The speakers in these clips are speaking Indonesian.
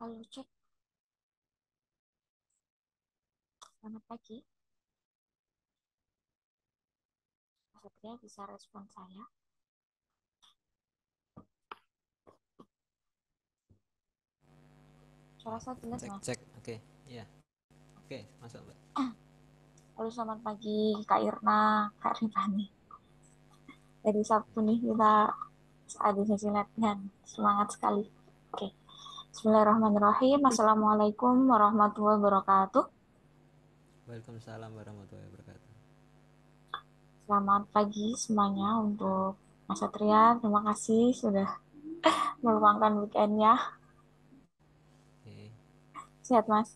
Halo, cek. Selamat pagi. Mas Satria bisa respon saya? Suara saya jelas, Cek Mas. cek, oke, iya, oke, masuk Mbak. Halo, selamat pagi, Kak Irna, Kak Rifani. Dari Sabtu nih kita ada sesi latihan. Semangat sekali. Oke. Bismillahirrahmanirrahim. Assalamualaikum warahmatullahi wabarakatuh. Waalaikumsalam warahmatullahi wabarakatuh. Selamat pagi semuanya untuk Mas Satria. Terima kasih sudah meluangkan weekendnya. Oke, Sehat, Mas?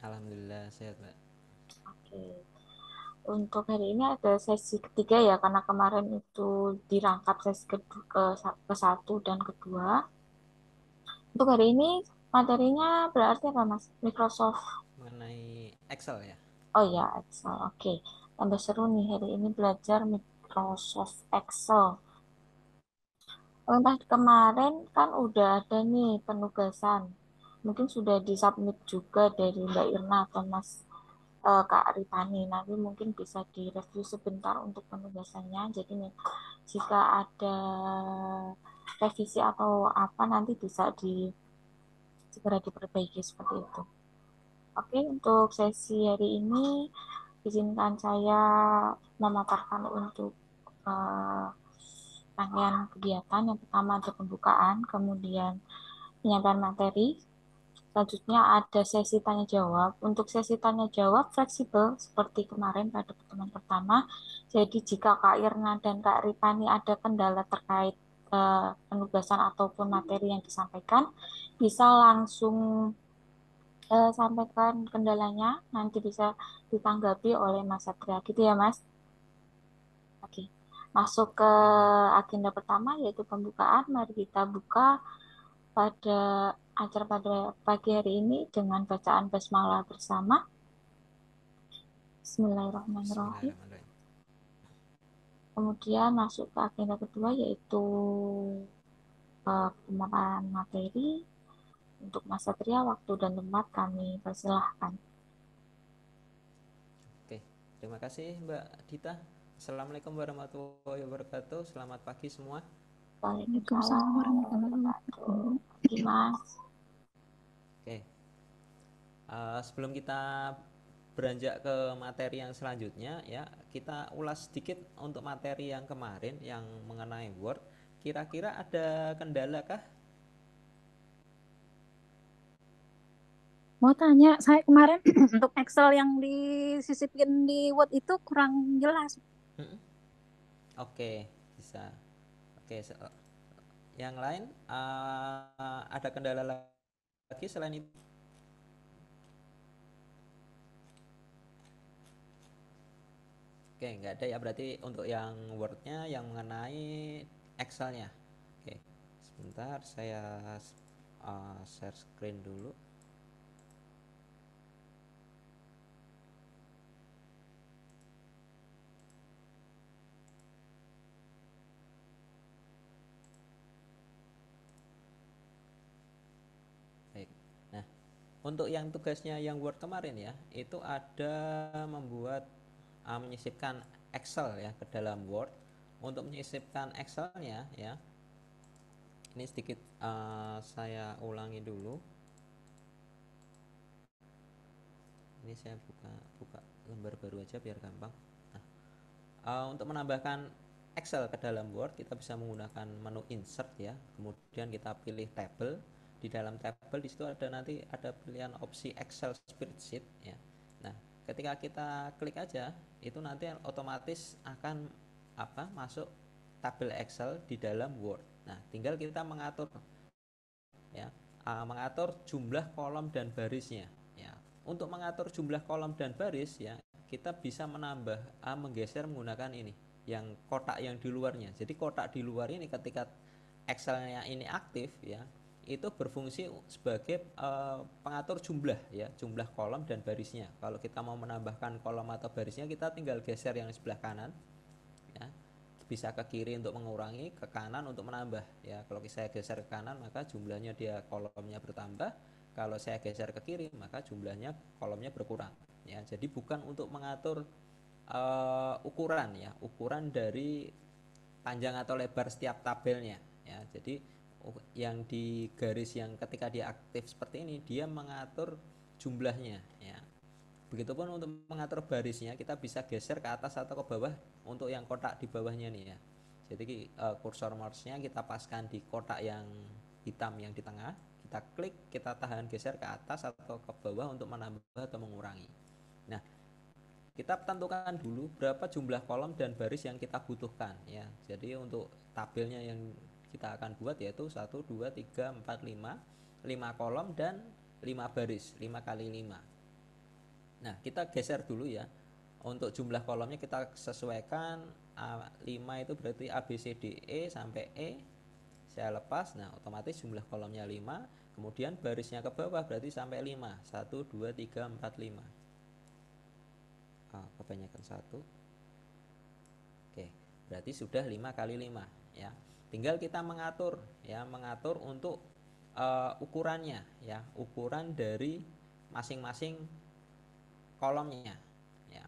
alhamdulillah sehat Mbak. Oke. Untuk hari ini ada sesi ketiga ya, karena kemarin itu dirangkap sesi ke satu dan kedua. Untuk hari ini materinya berarti apa Mas? Microsoft. Mengenai Excel ya. Oh ya, Excel. Oke. Tambah seru nih hari ini belajar Microsoft Excel. Pas kemarin kan udah ada nih penugasan. Mungkin sudah disubmit juga dari Mbak Irna atau Kak Ripani. Nanti mungkin bisa direview sebentar untuk penugasannya. Jadi nih, jika ada revisi atau apa nanti bisa segera diperbaiki seperti itu. Oke, untuk sesi hari ini izinkan saya memaparkan untuk eh, rangkaian kegiatan. Yang pertama ada pembukaan, kemudian penyampaian materi. Selanjutnya ada sesi tanya jawab. Untuk sesi tanya jawab fleksibel seperti kemarin pada pertemuan pertama. Jadi jika Kak Irna dan Kak Ripani ada kendala terkait penugasan ataupun materi yang disampaikan, bisa langsung sampaikan kendalanya, nanti bisa ditanggapi oleh Mas Satria gitu ya Mas. Oke, masuk ke Oke Mbak. agenda pertama yaitu pembukaan. Mari kita buka pada acara pada pagi hari ini dengan bacaan basmalah bersama. Bismillahirrahmanirrahim. Bismillahirrahmanirrahim. Kemudian masuk ke agenda kedua yaitu pemaparan materi. Untuk Mas Satria, waktu dan tempat kami persilahkan. Oke, terima kasih Mbak Dita. Assalamualaikum warahmatullahi wabarakatuh. Selamat pagi semua. Waalaikumsalam Waalaikumsalam warahmatullahi warahmatullahi wabarakatuh. wabarakatuh. Oke, Mas. Oke, sebelum kita beranjak ke materi yang selanjutnya ya, kita ulas sedikit untuk materi yang kemarin yang mengenai Word. Kira-kira ada kendala kah? Mau tanya, saya kemarin untuk Excel yang disisipin di Word itu kurang jelas. Mm-mm. Oke, bisa. Oke, yang lain ada kendala lagi selain itu? Oke, nggak ada ya, berarti untuk yang Word-nya yang mengenai Excel-nya. Oke, sebentar saya share screen dulu. Baik. Nah, untuk yang tugasnya yang Word kemarin ya, itu ada membuat menyisipkan Excel ya ke dalam Word. Untuk menyisipkan Excel-nya ya, ini sedikit saya ulangi dulu. Ini saya buka buka lembar baru aja biar gampang. Nah, untuk menambahkan Excel ke dalam Word, kita bisa menggunakan menu Insert ya. Kemudian kita pilih Table. Di dalam Table di situ ada nanti ada pilihan opsi Excel Spreadsheet ya. Nah, ketika kita klik aja, itu nanti otomatis akan masuk tabel Excel di dalam Word. Nah, tinggal kita mengatur ya, mengatur jumlah kolom dan barisnya ya. Untuk mengatur jumlah kolom dan baris ya, kita bisa menambah menggeser menggunakan ini yang kotak yang di luarnya. Jadi kotak di luar ini ketika Excelnya ini aktif ya, itu berfungsi sebagai pengatur jumlah ya, jumlah kolom dan barisnya. Kalau kita mau menambahkan kolom atau barisnya, kita tinggal geser yang sebelah kanan ya, bisa ke kiri untuk mengurangi, ke kanan untuk menambah ya. Kalau saya geser ke kanan maka jumlahnya dia kolomnya bertambah, kalau saya geser ke kiri maka jumlahnya kolomnya berkurang ya. Jadi bukan untuk mengatur ukuran ya, ukuran dari panjang atau lebar setiap tabelnya ya. Jadi yang di garis yang ketika dia aktif seperti ini dia mengatur jumlahnya ya. Begitupun untuk mengatur barisnya kita bisa geser ke atas atau ke bawah untuk yang kotak di bawahnya nih ya. Jadi kursor mouse-nya kita paskan di kotak yang hitam yang di tengah, kita klik, kita tahan geser ke atas atau ke bawah untuk menambah atau mengurangi. Nah, kita tentukan dulu berapa jumlah kolom dan baris yang kita butuhkan ya. Jadi untuk tabelnya yang kita akan buat yaitu 1, 2, 3, 4, 5 kolom dan 5 baris, 5 kali 5. Nah, kita geser dulu ya. Untuk jumlah kolomnya kita sesuaikan 5 itu berarti A, B, C, D, E sampai E. Saya lepas, nah otomatis jumlah kolomnya 5. Kemudian barisnya ke bawah berarti sampai 5. 1, 2, 3, 4, 5. Kebanyakan 1. Oke, berarti sudah 5 kali 5 ya. Tinggal kita mengatur ya, mengatur untuk ukurannya ya, ukuran dari masing-masing kolomnya ya.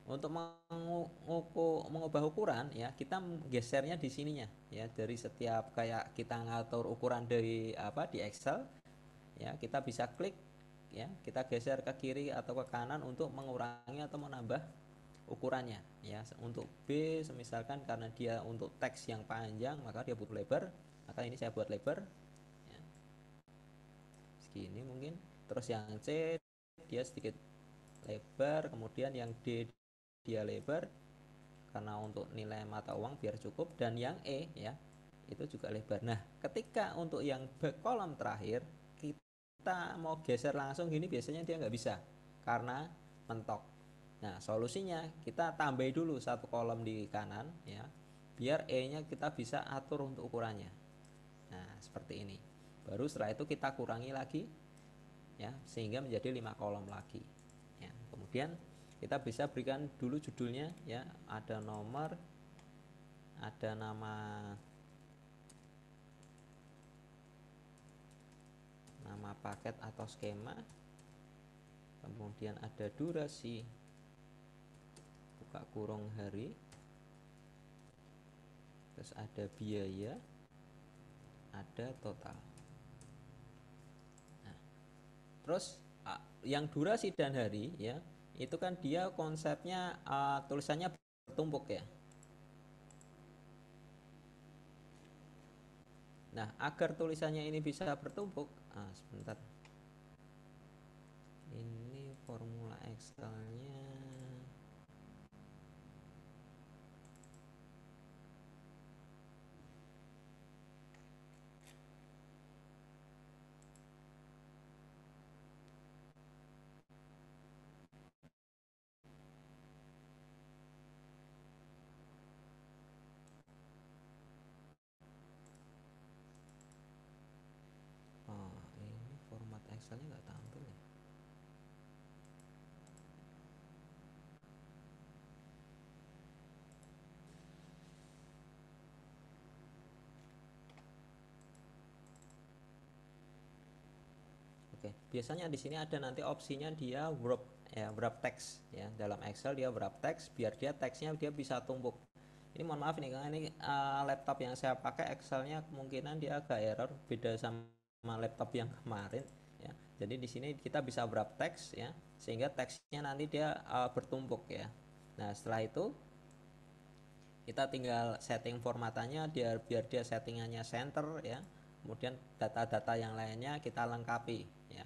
Untuk mengubah ukuran ya, kita gesernya di sininya ya. Dari setiap kayak kita ngatur ukuran dari di Excel ya, kita bisa klik ya, kita geser ke kiri atau ke kanan untuk mengurangi atau menambah ukurannya ya. Untuk B misalkan karena dia untuk teks yang panjang maka dia butuh lebar, maka ini saya buat lebar ya. Segini mungkin. Terus yang C dia sedikit lebar, kemudian yang D dia lebar karena untuk nilai mata uang biar cukup, dan yang E ya itu juga lebar. Nah, ketika untuk yang kolom terakhir kita mau geser langsung gini biasanya dia nggak bisa karena mentok. Nah, solusinya kita tambahi dulu satu kolom di kanan ya, biar E-nya kita bisa atur untuk ukurannya. Nah, seperti ini. Baru setelah itu kita kurangi lagi ya, sehingga menjadi 5 kolom lagi. Ya, kemudian kita bisa berikan dulu judulnya ya, ada nomor, ada nama paket atau skema, kemudian ada durasi, buka kurung hari, terus ada biaya, ada total. Nah, terus yang durasi dan hari ya, itu kan dia konsepnya tulisannya bertumpuk ya. Nah, agar tulisannya ini bisa bertumpuk, sebentar. Ini formula Excel-nya. Ini format Excel-nya nggak tampil ya. Oke, biasanya di sini ada nanti opsinya dia wrap ya, wrap text ya. Dalam Excel dia wrap text biar dia teksnya dia bisa tumpuk. Ini mohon maaf nih, karena ini laptop yang saya pakai Excelnya kemungkinan dia agak error, beda sama laptop yang kemarin ya. Jadi di sini kita bisa wrap text ya, sehingga teksnya nanti dia bertumpuk ya. Nah, setelah itu kita tinggal setting formatannya biar dia settingannya center ya. Kemudian data-data yang lainnya kita lengkapi ya.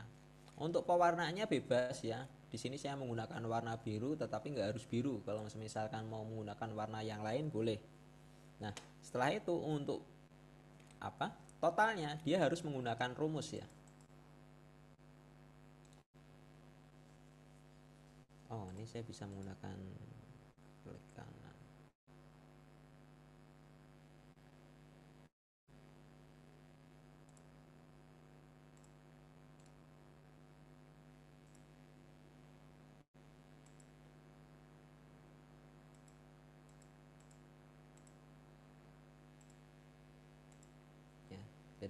Untuk pewarnaannya bebas ya. Di sini saya menggunakan warna biru, tetapi nggak harus biru. Kalau misalkan mau menggunakan warna yang lain boleh. Nah, setelah itu untuk totalnya dia harus menggunakan rumus ya. Oh, ini saya bisa menggunakan klik kanan.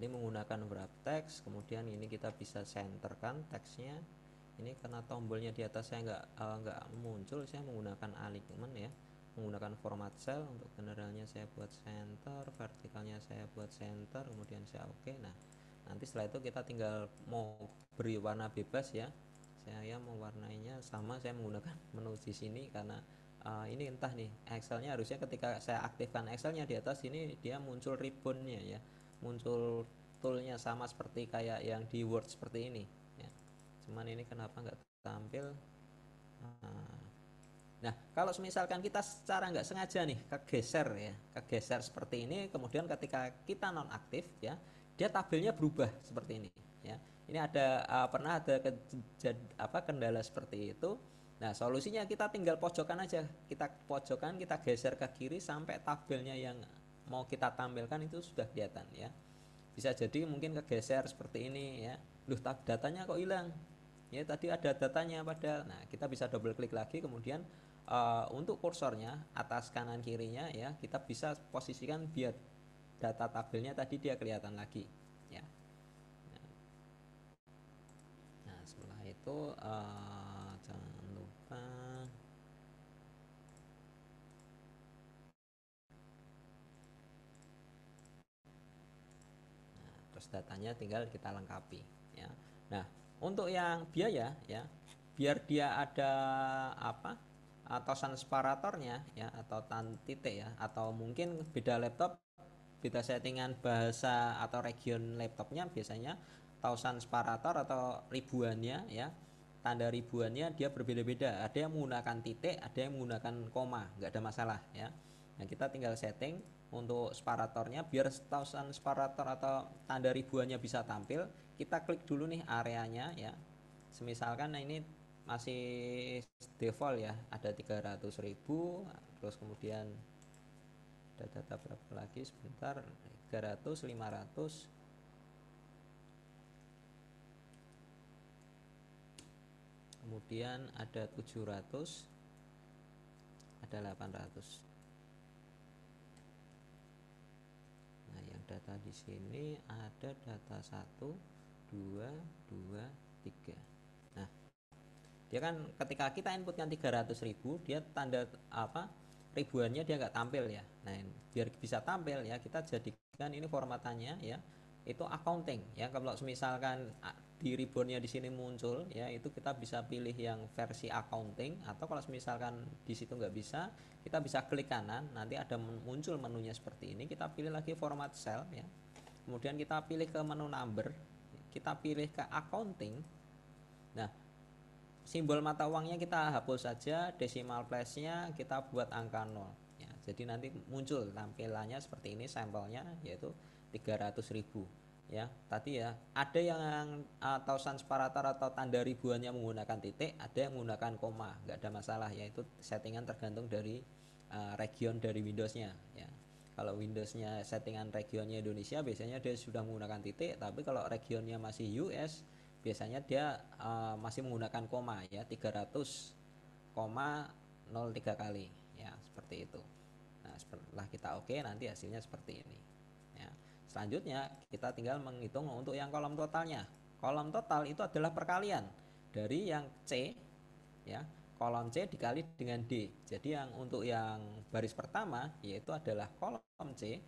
ini menggunakan wrap text, kemudian ini kita bisa centerkan teksnya. Ini karena tombolnya di atas saya nggak muncul, saya menggunakan alignment ya, menggunakan format cell. Untuk generalnya saya buat center, vertikalnya saya buat center, kemudian saya oke. Nah, nanti setelah itu kita tinggal mau beri warna bebas ya. Saya mau warnainya sama, saya menggunakan menu di sini karena ini entah nih Excelnya, harusnya ketika saya aktifkan Excelnya di atas ini dia muncul ribbonnya ya, muncul toolnya sama seperti kayak yang di Word seperti ini ya. Cuman ini kenapa nggak tampil? Nah, kalau misalkan kita secara nggak sengaja nih kegeser ya, kegeser seperti ini, kemudian ketika kita nonaktif ya, dia tabelnya berubah seperti ini ya. Ini ada pernah ada kendala seperti itu. Nah, solusinya kita tinggal pojokan aja, kita pojokan, kita geser ke kiri sampai tabelnya yang mau kita tampilkan itu sudah kelihatan ya. Bisa jadi mungkin kegeser seperti ini ya. Loh, datanya kok hilang? Ya tadi ada datanya padahal. Nah, kita bisa double klik lagi, kemudian untuk kursornya atas kanan kirinya ya, kita bisa posisikan biar data tabelnya tadi dia kelihatan lagi ya. Nah, setelah itu jangan lupa terus datanya tinggal kita lengkapi ya. Nah, untuk yang biaya ya, biar dia ada tosan separatornya ya, atau titik ya, atau mungkin beda laptop beda settingan bahasa atau region laptopnya, biasanya tosan separator atau ribuannya ya, tanda ribuannya dia berbeda-beda, ada yang menggunakan titik, ada yang menggunakan koma, nggak ada masalah ya. Nah, kita tinggal setting untuk separatornya biar tosan separator atau tanda ribuannya bisa tampil. Kita klik dulu nih areanya ya, semisalkan nah ini masih default ya, ada 300.000, terus kemudian ada data berapa lagi sebentar, 300, 500, kemudian ada 700, ada 800. Nah, yang data di sini ada data 1, 2, 2, 3. Nah, dia kan ketika kita inputkan 300.000, dia tanda ribuannya dia nggak tampil ya. Nah, biar bisa tampil ya, kita jadikan ini formatannya ya, itu accounting ya. Kalau misalkan di ribbonnya di sini muncul ya, itu kita bisa pilih yang versi accounting, atau kalau misalkan di situ nggak bisa, kita bisa klik kanan, nanti ada muncul menunya seperti ini, kita pilih lagi format cell ya, kemudian kita pilih ke menu number, kita pilih ke accounting. Nah, simbol mata uangnya kita hapus saja, decimal place-nya kita buat angka 0 ya. Jadi nanti muncul tampilannya seperti ini, sampelnya yaitu 300.000 ya. Tadi ya ada yang tosan separator atau tanda ribuannya menggunakan titik, ada yang menggunakan koma, nggak ada masalah ya, itu settingan tergantung dari region dari Windows-nya ya. Kalau Windows-nya settingan regionnya Indonesia, biasanya dia sudah menggunakan titik, tapi kalau regionnya masih US, biasanya dia masih menggunakan koma ya, 300,03 kali ya, seperti itu. Nah, setelah kita oke, nanti hasilnya seperti ini ya. Selanjutnya kita tinggal menghitung untuk yang kolom totalnya. Kolom total itu adalah perkalian dari yang C ya, kolom C dikali dengan D. Jadi yang untuk yang baris pertama yaitu adalah kolom C,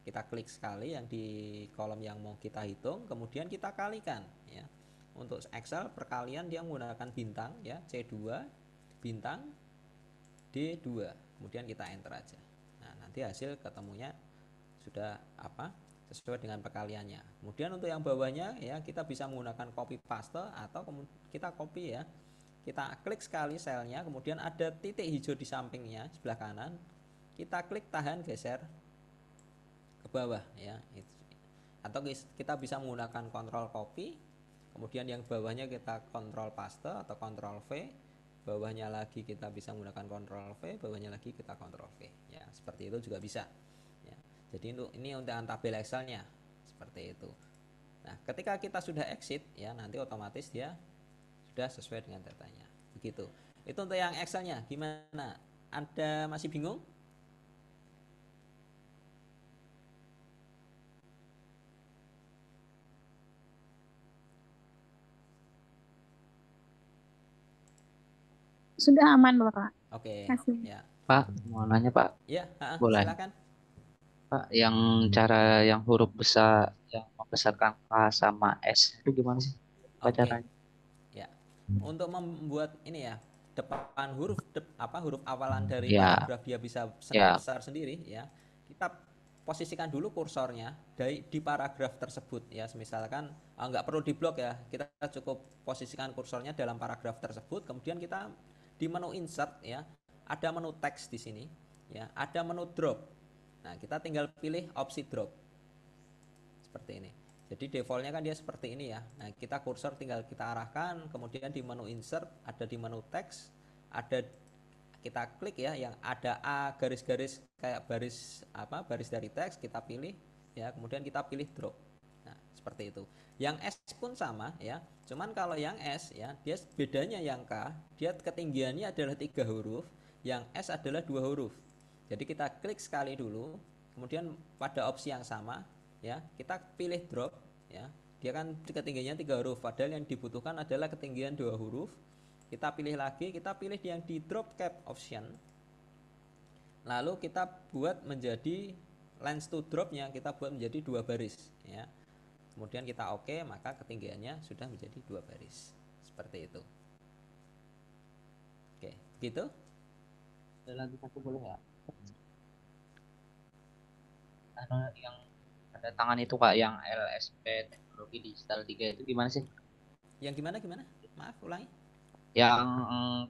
kita klik sekali yang di kolom yang mau kita hitung, kemudian kita kalikan ya. Untuk Excel perkalian dia menggunakan bintang ya, C2 bintang D2, kemudian kita enter aja. Nah, nanti hasil ketemunya sudah sesuai dengan perkaliannya. Kemudian untuk yang bawahnya ya, kita bisa menggunakan copy paste atau kita copy ya. Kita klik sekali selnya, kemudian ada titik hijau di sampingnya sebelah kanan, kita klik tahan geser ke bawah ya, atau kita bisa menggunakan kontrol copy, kemudian yang bawahnya kita kontrol paste atau kontrol V, bawahnya lagi kita bisa menggunakan kontrol V, bawahnya lagi kita kontrol V ya, seperti itu juga bisa ya. Jadi ini untuk tabel Excelnya seperti itu. Nah, ketika kita sudah exit ya, nanti otomatis dia sudah sesuai dengan datanya begitu. Itu untuk yang Excelnya. Gimana, Anda masih bingung? Sudah aman, Bapak. Oke, Kasih. ya. Pak, mau nanya Pak, Ya, boleh? silakan. Pak, yang cara yang huruf besar, yang membesarkan K sama S itu gimana sih? Apa Oke, caranya? ya. Untuk membuat ini ya, depan huruf awalan dari Ya, paragraf dia bisa ya, besar sendiri ya. Kita posisikan dulu kursornya di paragraf tersebut ya. Misalkan nggak perlu diblok ya. Kita cukup posisikan kursornya dalam paragraf tersebut. Kemudian kita di menu insert ya, ada menu teks di sini ya, ada menu drop. Nah, kita tinggal pilih opsi drop seperti ini. Jadi defaultnya kan dia seperti ini ya. Nah, kita kursor tinggal kita arahkan, kemudian di menu insert ada di menu teks, ada kita klik ya yang ada A garis-garis kayak baris dari teks, kita pilih ya, kemudian kita pilih drop. Nah, seperti itu. Yang S pun sama ya. Cuman kalau yang S ya, dia bedanya yang K, dia ketinggiannya adalah 3 huruf, yang S adalah 2 huruf. Jadi kita klik sekali dulu, kemudian pada opsi yang sama ya, kita pilih drop ya. Dia kan ketinggiannya 3 huruf, padahal yang dibutuhkan adalah ketinggian 2 huruf. Kita pilih lagi, kita pilih yang di drop cap option. Lalu kita buat menjadi length to dropnya, kita buat menjadi 2 baris ya. Kemudian kita oke, maka ketinggiannya sudah menjadi 2 baris. Seperti itu. Oke, gitu. ada lagi satu boleh nggak? Karena yang ada tangan itu Kak, yang LSP Teknologi Digital 3 itu gimana sih? Yang gimana? Maaf, ulangi. Yang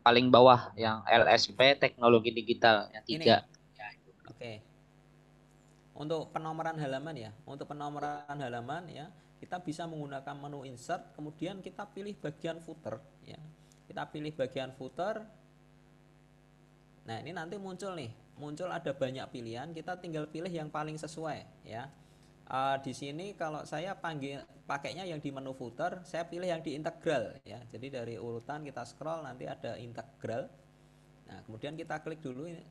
paling bawah, yang LSP Teknologi Digital, yang Ini. 3. Ya, itu. Oke. Untuk penomoran halaman ya, kita bisa menggunakan menu insert, kemudian kita pilih bagian footer ya. Kita pilih bagian footer. Nah, ini nanti muncul ada banyak pilihan, kita tinggal pilih yang paling sesuai ya. Di sini kalau saya pakainya yang di menu footer, saya pilih yang di integral ya. Jadi dari urutan kita scroll, nanti ada integral. Nah, kemudian kita klik dulu ini.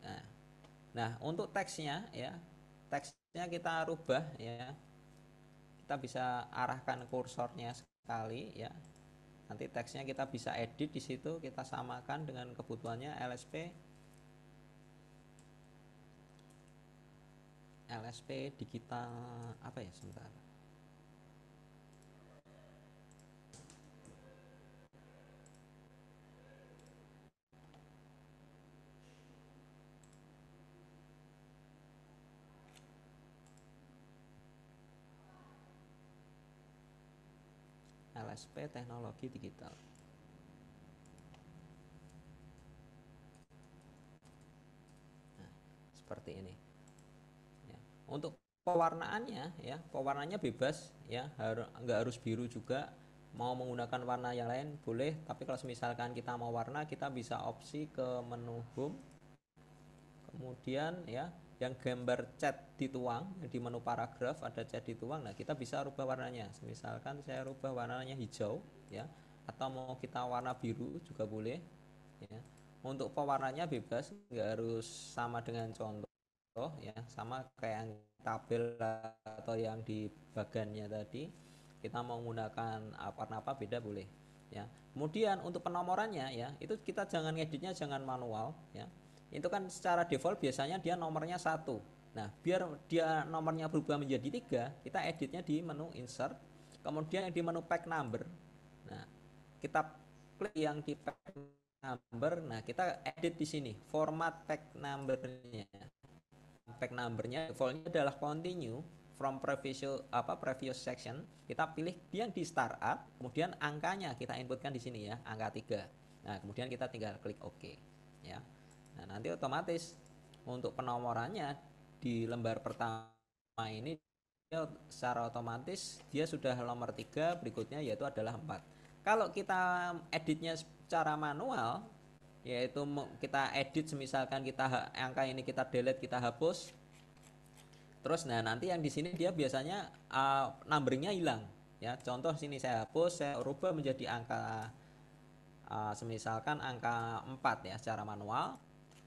Nah, untuk teksnya ya, teksnya kita rubah ya. Kita bisa arahkan kursornya sekali ya. Nanti teksnya kita bisa edit di situ, kita samakan dengan kebutuhannya LSP digital apa ya, sebentar. LSP Teknologi Digital. Nah, seperti ini. Ya. Untuk pewarnaannya bebas ya, nggak harus biru juga. Mau menggunakan warna yang lain boleh, tapi kalau misalkan kita mau warna, kita bisa opsi ke menu home. Kemudian ya, yang gambar chat dituang di menu paragraf ada chat dituang. Nah, kita bisa rubah warnanya. Misalkan saya rubah warnanya hijau ya, atau mau kita warna biru juga boleh ya. Untuk pewarnanya bebas, nggak harus sama dengan contoh ya, sama kayak yang tabel atau yang di bagannya tadi. Kita mau menggunakan warna apa beda boleh ya. Kemudian untuk penomorannya ya, itu kita jangan ngeditnya jangan manual ya. Itu kan secara default biasanya dia nomornya 1. Nah, biar dia nomornya berubah menjadi 3, kita editnya di menu insert, kemudian di menu pack number. Nah, kita klik yang di pack number. Nah, kita edit di sini format pack numbernya. Pack numbernya defaultnya adalah continue from previous section. Kita pilih yang di startup, kemudian angkanya kita inputkan di sini ya, angka 3. Nah, kemudian kita tinggal klik OK ya. Nah, nanti otomatis untuk penomorannya di lembar pertama ini dia secara otomatis dia sudah nomor 3, berikutnya yaitu adalah 4. Kalau kita editnya secara manual, yaitu kita edit misalkan kita angka ini kita delete, kita hapus. Terus nah nanti yang di sini dia biasanya numberingnya hilang ya. Contoh sini saya hapus, saya rubah menjadi angka semisalkan angka 4 ya secara manual,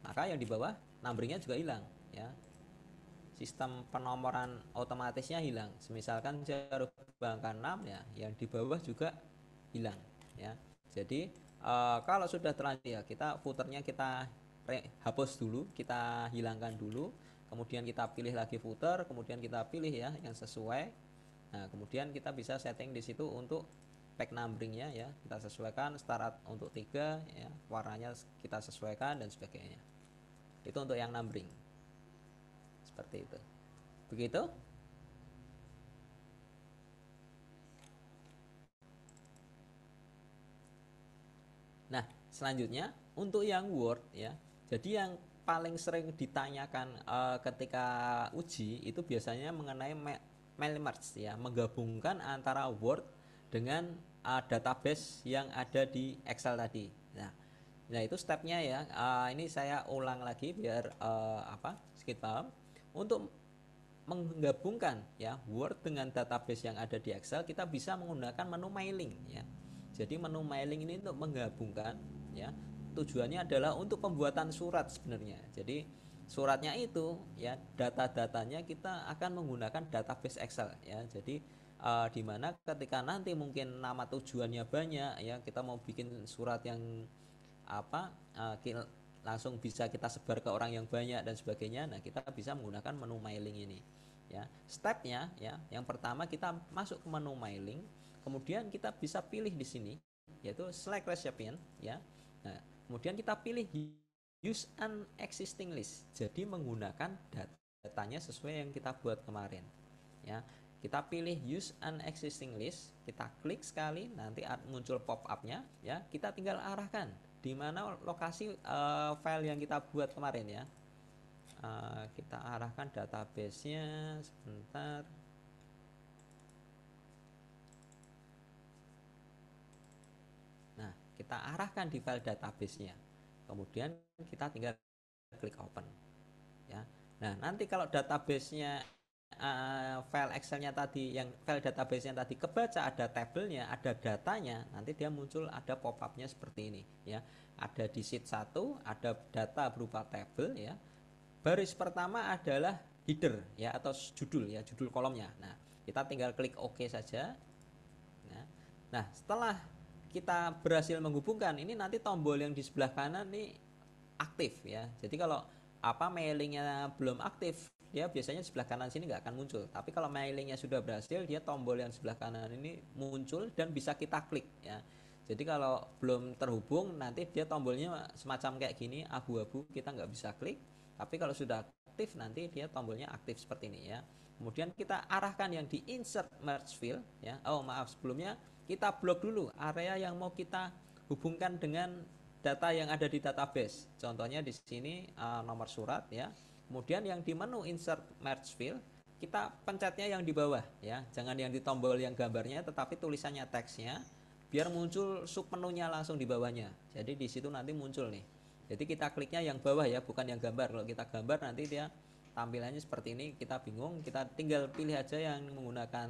maka yang di bawah numberingnya juga hilang ya. Sistem penomoran otomatisnya hilang. Misalkan saya rubah angka 6 ya, yang di bawah juga hilang ya. Jadi Kalau sudah terlanjur ya kita footernya kita hapus dulu, kita hilangkan dulu, kemudian kita pilih lagi footer, kemudian kita pilih ya yang sesuai. Nah, kemudian kita bisa setting di situ untuk pack numberingnya ya, kita sesuaikan start untuk 3 ya, warnanya kita sesuaikan dan sebagainya. Itu untuk yang numbering. Seperti itu. Begitu? Nah, selanjutnya untuk yang Word ya. Jadi yang paling sering ditanyakan ketika uji itu biasanya mengenai mail merge ya, menggabungkan antara Word dengan database yang ada di Excel tadi. Nah itu stepnya ya. Ini saya ulang lagi biar sedikit paham. Untuk menggabungkan ya Word dengan database yang ada di Excel, kita bisa menggunakan menu mailing ya. Jadi menu mailing ini untuk menggabungkan ya. Tujuannya adalah untuk pembuatan surat sebenarnya. Jadi suratnya itu ya, data-datanya kita akan menggunakan database Excel ya. Jadi di mana ketika nanti mungkin nama tujuannya banyak ya, kita mau bikin surat yang langsung bisa kita sebar ke orang yang banyak dan sebagainya. Nah, kita bisa menggunakan menu mailing ini ya. Stepnya ya, yang pertama kita masuk ke menu mailing, kemudian kita bisa pilih di sini yaitu select recipient ya. Nah, kemudian kita pilih use an existing list, jadi menggunakan datanya sesuai yang kita buat kemarin ya. Kita pilih use an existing list, kita klik sekali, nanti muncul pop up-nya ya. Kita tinggal arahkan di mana lokasi file yang kita buat kemarin ya. Kita arahkan database-nya sebentar. Nah, kita arahkan di file database-nya. Kemudian kita tinggal klik open ya. Nah, nanti kalau database-nya file Excel-nya tadi, yang file database-nya tadi kebaca, ada tabelnya, ada datanya, nanti dia muncul ada pop-up-nya seperti ini ya. Ada di sheet 1, ada data berupa tabel ya. Baris pertama adalah header ya, atau judul ya, judul kolomnya. Nah, kita tinggal klik OK saja. Nah, setelah kita berhasil menghubungkan, ini nanti tombol yang di sebelah kanan ini aktif ya. Jadi kalau mailingnya belum aktif, dia biasanya sebelah kanan sini nggak akan muncul. Tapi kalau mailingnya sudah berhasil, dia tombol yang sebelah kanan ini muncul dan bisa kita klik ya. Jadi kalau belum terhubung, nanti dia tombolnya semacam kayak gini, abu-abu, kita nggak bisa klik. Tapi kalau sudah aktif, nanti dia tombolnya aktif seperti ini ya. Kemudian kita arahkan yang di insert merge field ya. Oh maaf, sebelumnya kita blok dulu area yang mau kita hubungkan dengan data yang ada di database. Contohnya di sini nomor surat ya. Kemudian yang di menu insert merge field, kita pencetnya yang di bawah ya. Jangan yang di tombol yang gambarnya, tetapi tulisannya teksnya, biar muncul sub menunya langsung di bawahnya. Jadi di situ nanti muncul nih. Jadi kita kliknya yang bawah ya, bukan yang gambar. Kalau kita gambar nanti dia tampilannya seperti ini, kita bingung. Kita tinggal pilih aja yang menggunakan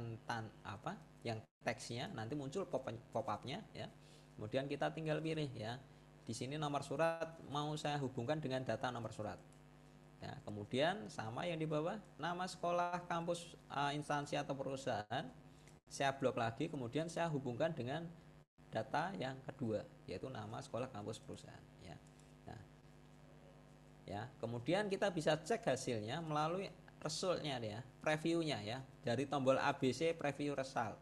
yang teksnya, nanti muncul pop up-nya ya. Kemudian kita tinggal pilih ya. Di sini nomor surat mau saya hubungkan dengan data nomor surat. Ya, kemudian sama yang di bawah, nama sekolah, kampus, instansi atau perusahaan, saya blok lagi, kemudian saya hubungkan dengan data yang kedua, yaitu nama sekolah, kampus, perusahaan. Ya. Nah, ya, kemudian kita bisa cek hasilnya melalui resultnya ya, previewnya ya, dari tombol ABC preview result.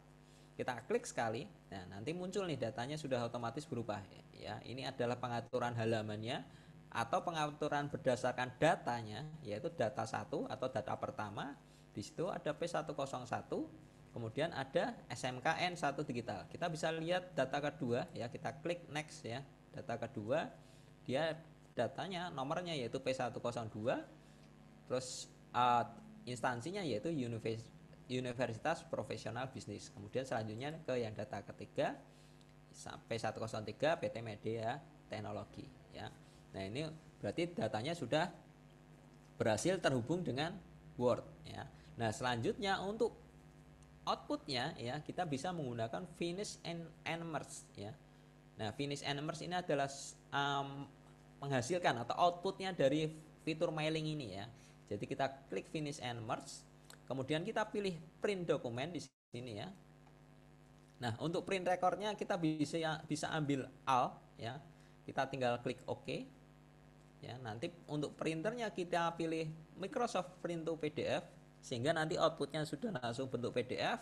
Kita klik sekali, nah nanti muncul nih datanya sudah otomatis berubah ya. Ini adalah pengaturan halamannya atau pengaturan berdasarkan datanya, yaitu data 1 atau data pertama. Di situ ada P101, kemudian ada SMKN 1 digital. Kita bisa lihat data kedua ya, kita klik next ya. Data kedua dia datanya nomornya yaitu P102, terus instansinya yaitu Universitas Profesional Bisnis. Kemudian selanjutnya ke yang data ketiga P103 PT Media Teknologi ya. Nah, ini berarti datanya sudah berhasil terhubung dengan Word ya. Nah, selanjutnya untuk outputnya ya, kita bisa menggunakan finish and merge ya. Nah, finish and merge ini adalah menghasilkan atau outputnya dari fitur mailing ini ya. Jadi kita klik finish and merge, kemudian kita pilih print dokumen di sini ya. Nah, untuk print recordnya kita bisa ambil Alt ya. Kita tinggal klik OK. Ya, nanti untuk printernya kita pilih Microsoft Print to PDF sehingga nanti outputnya sudah langsung bentuk PDF.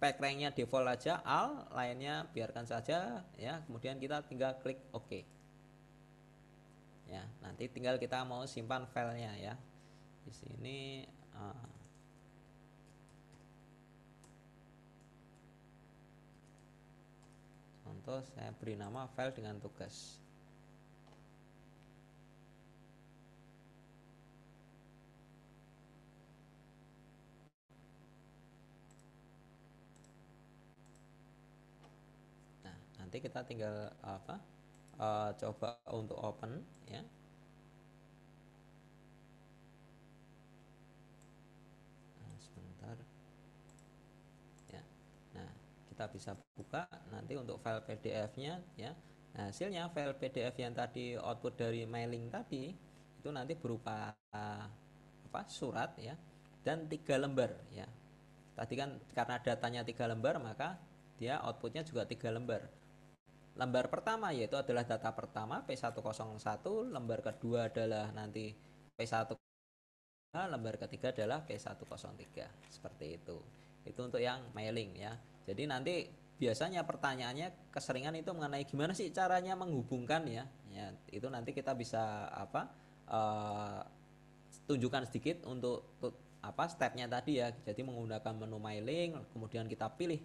Pack ranknya default aja Alt, lainnya biarkan saja ya. Kemudian kita tinggal klik OK. Ya, nanti tinggal kita mau simpan filenya ya. Di sini contoh saya beri nama file dengan tugas. Nah, nanti kita tinggal coba untuk open ya. Nah, sebentar ya. Nah, kita bisa buka nanti untuk file PDF-nya ya. Nah, hasilnya file PDF yang tadi output dari mailing tadi itu nanti berupa surat ya dan 3 lembar ya. Tadi kan karena datanya 3 lembar maka dia outputnya juga 3 lembar. Lembar pertama yaitu adalah data pertama P101, lembar kedua adalah nanti P1, lembar ketiga adalah P103. Seperti itu. Itu untuk yang mailing ya. Jadi nanti biasanya pertanyaannya keseringan itu mengenai gimana sih caranya menghubungkan ya. Ya, itu nanti kita bisa tunjukkan sedikit untuk stepnya tadi ya. Jadi menggunakan menu mailing, kemudian kita pilih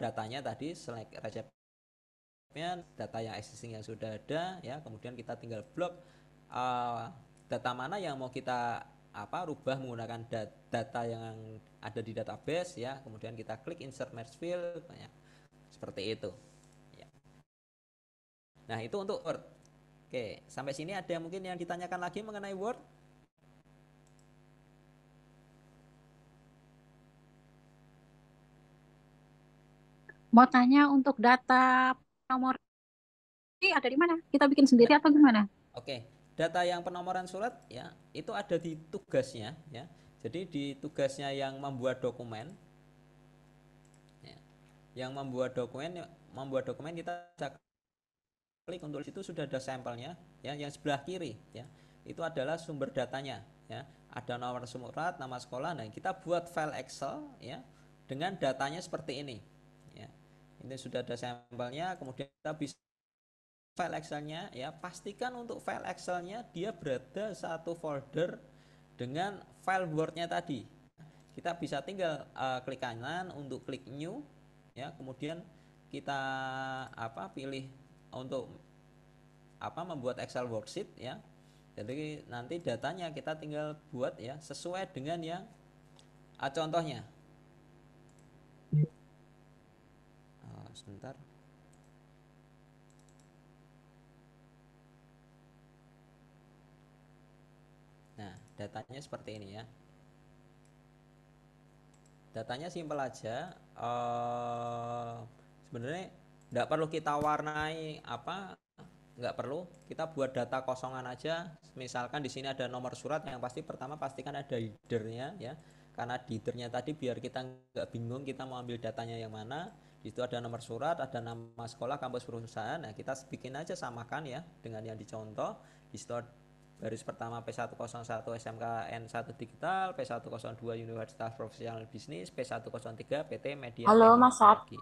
datanya tadi, select resep data yang existing yang sudah ada ya, kemudian kita tinggal blok data mana yang mau kita rubah menggunakan data yang ada di database ya, kemudian kita klik insert merge field ya, seperti itu ya. Nah, itu untuk Word. Oke, sampai sini ada mungkin yang ditanyakan lagi mengenai Word? Mau tanya untuk data nomor ini ada di mana? Kita bikin sendiri atau gimana? Oke, data yang penomoran surat ya, itu ada di tugasnya ya. Jadi di tugasnya yang membuat dokumen ya, yang membuat dokumen kita bisa klik untuk situ sudah ada sampelnya ya, yang sebelah kiri ya. Itu adalah sumber datanya ya. Ada nomor surat, nama sekolah. Nah, kita buat file Excel ya dengan datanya seperti ini ya. Ini sudah ada sampelnya, kemudian kita bisa file Excelnya ya, pastikan untuk file Excelnya dia berada satu folder dengan file Wordnya tadi. Kita bisa tinggal klik kanan untuk klik new ya, kemudian kita pilih untuk membuat Excel worksheet ya. Jadi nanti datanya kita tinggal buat ya sesuai dengan yang contohnya. Sebentar. Nah, datanya seperti ini ya. Datanya simpel aja. Sebenarnya nggak perlu kita warnai nggak perlu. Kita buat data kosongan aja. Misalkan di sini ada nomor surat, yang pasti pertama pastikan ada headernya ya. Karena di headernya tadi biar kita nggak bingung kita mau ambil datanya yang mana. Di situ ada nomor surat, ada nama sekolah, kampus, perusahaan. Nah, kita bikin aja samakan ya dengan yang dicontoh. Di situ baris pertama P101 SMKN 1 Digital, P102 Universitas Profesional Bisnis, P103 PT Media Halo Mas Sat. Teknologi.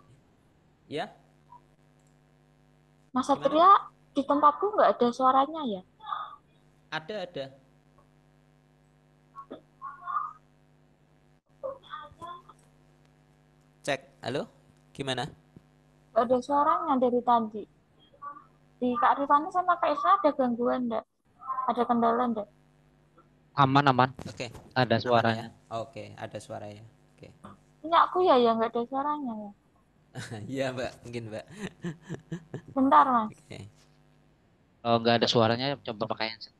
Ya. Mas Satria, di tempatku nggak ada suaranya ya? Ada. Cek, halo, gimana? Nggak ada suaranya dari tadi. Di Kak Rifani sama Kak Isra ada gangguan enggak? Ada kendala enggak? Aman. Oke. Ada Aman suaranya. ya? Oke, ada suaranya. Oke. Ini aku ya yang nggak ada suaranya ya. Iya Mbak, mungkin Mbak. Bentar Mas. Oke. Kalau nggak ada suaranya, coba pakai handset.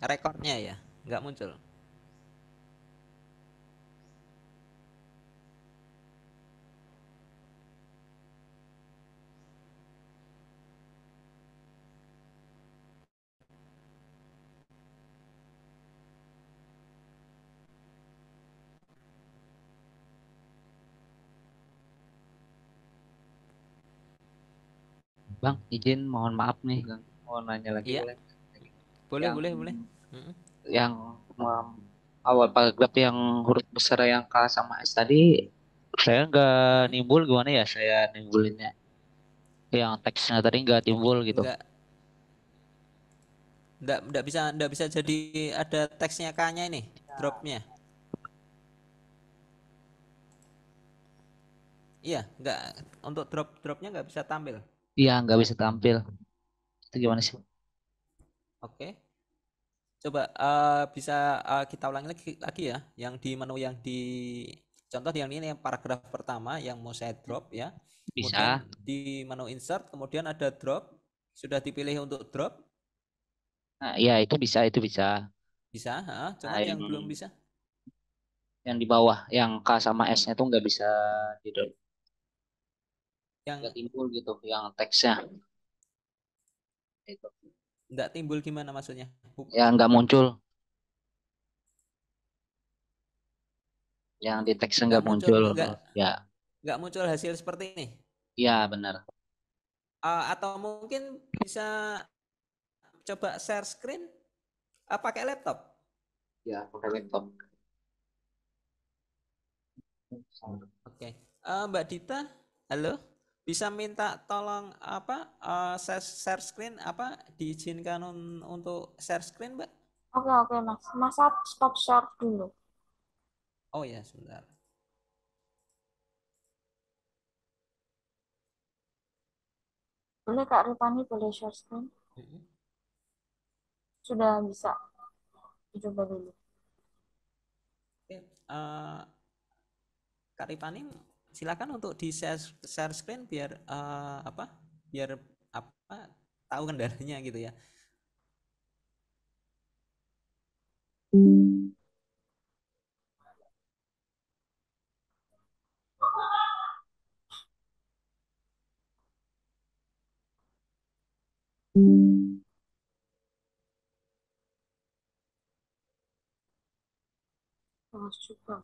Rekornya ya, nggak muncul. Bang, izin mohon maaf nih, Bang. Mau nanya lagi Iya, boleh? boleh, Yang boleh, boleh. Mm-mm. yang awal paragraf yang huruf besar yang K sama S tadi saya nggak Mm-mm. nimbul gimana ya saya nimbulinnya? Yang teksnya tadi nggak timbul gitu. Enggak bisa jadi ada teksnya K-nya ini, dropnya. Iya, enggak, untuk dropnya nggak bisa tampil. Iya, nggak bisa tampil. Itu gimana sih? Oke, coba bisa kita ulangi lagi ya, yang di menu yang di contoh yang ini yang paragraf pertama yang mau saya drop ya. Kemudian Bisa. di menu insert, kemudian ada drop, sudah dipilih untuk drop, Nah, iya itu bisa. bisa, Nah, cuman yang belum bisa. yang di bawah, yang K sama S-nya tuh nggak bisa di nggak Yang timbul gitu, yang teksnya itu. nggak timbul gimana maksudnya? Ya nggak muncul, yang di teksnya Nggak nggak muncul, muncul. nggak Ya, nggak muncul hasil seperti ini. iya benar. Atau mungkin bisa coba share screen, pakai laptop. Ya, pakai laptop. Oke. Mbak Dita, halo. Bisa minta tolong apa share screen, apa diizinkan untuk share screen, Mbak? Oke, oke, Mas. Mas, stop share dulu. Oh ya, sebentar. Boleh Kak Ripani, boleh share screen? Mm-mm. Sudah bisa. Dicoba dulu. Oke. Kak Ripani, silakan untuk di share screen biar apa? Biar apa? Tahu kendalanya gitu ya. Terus juga.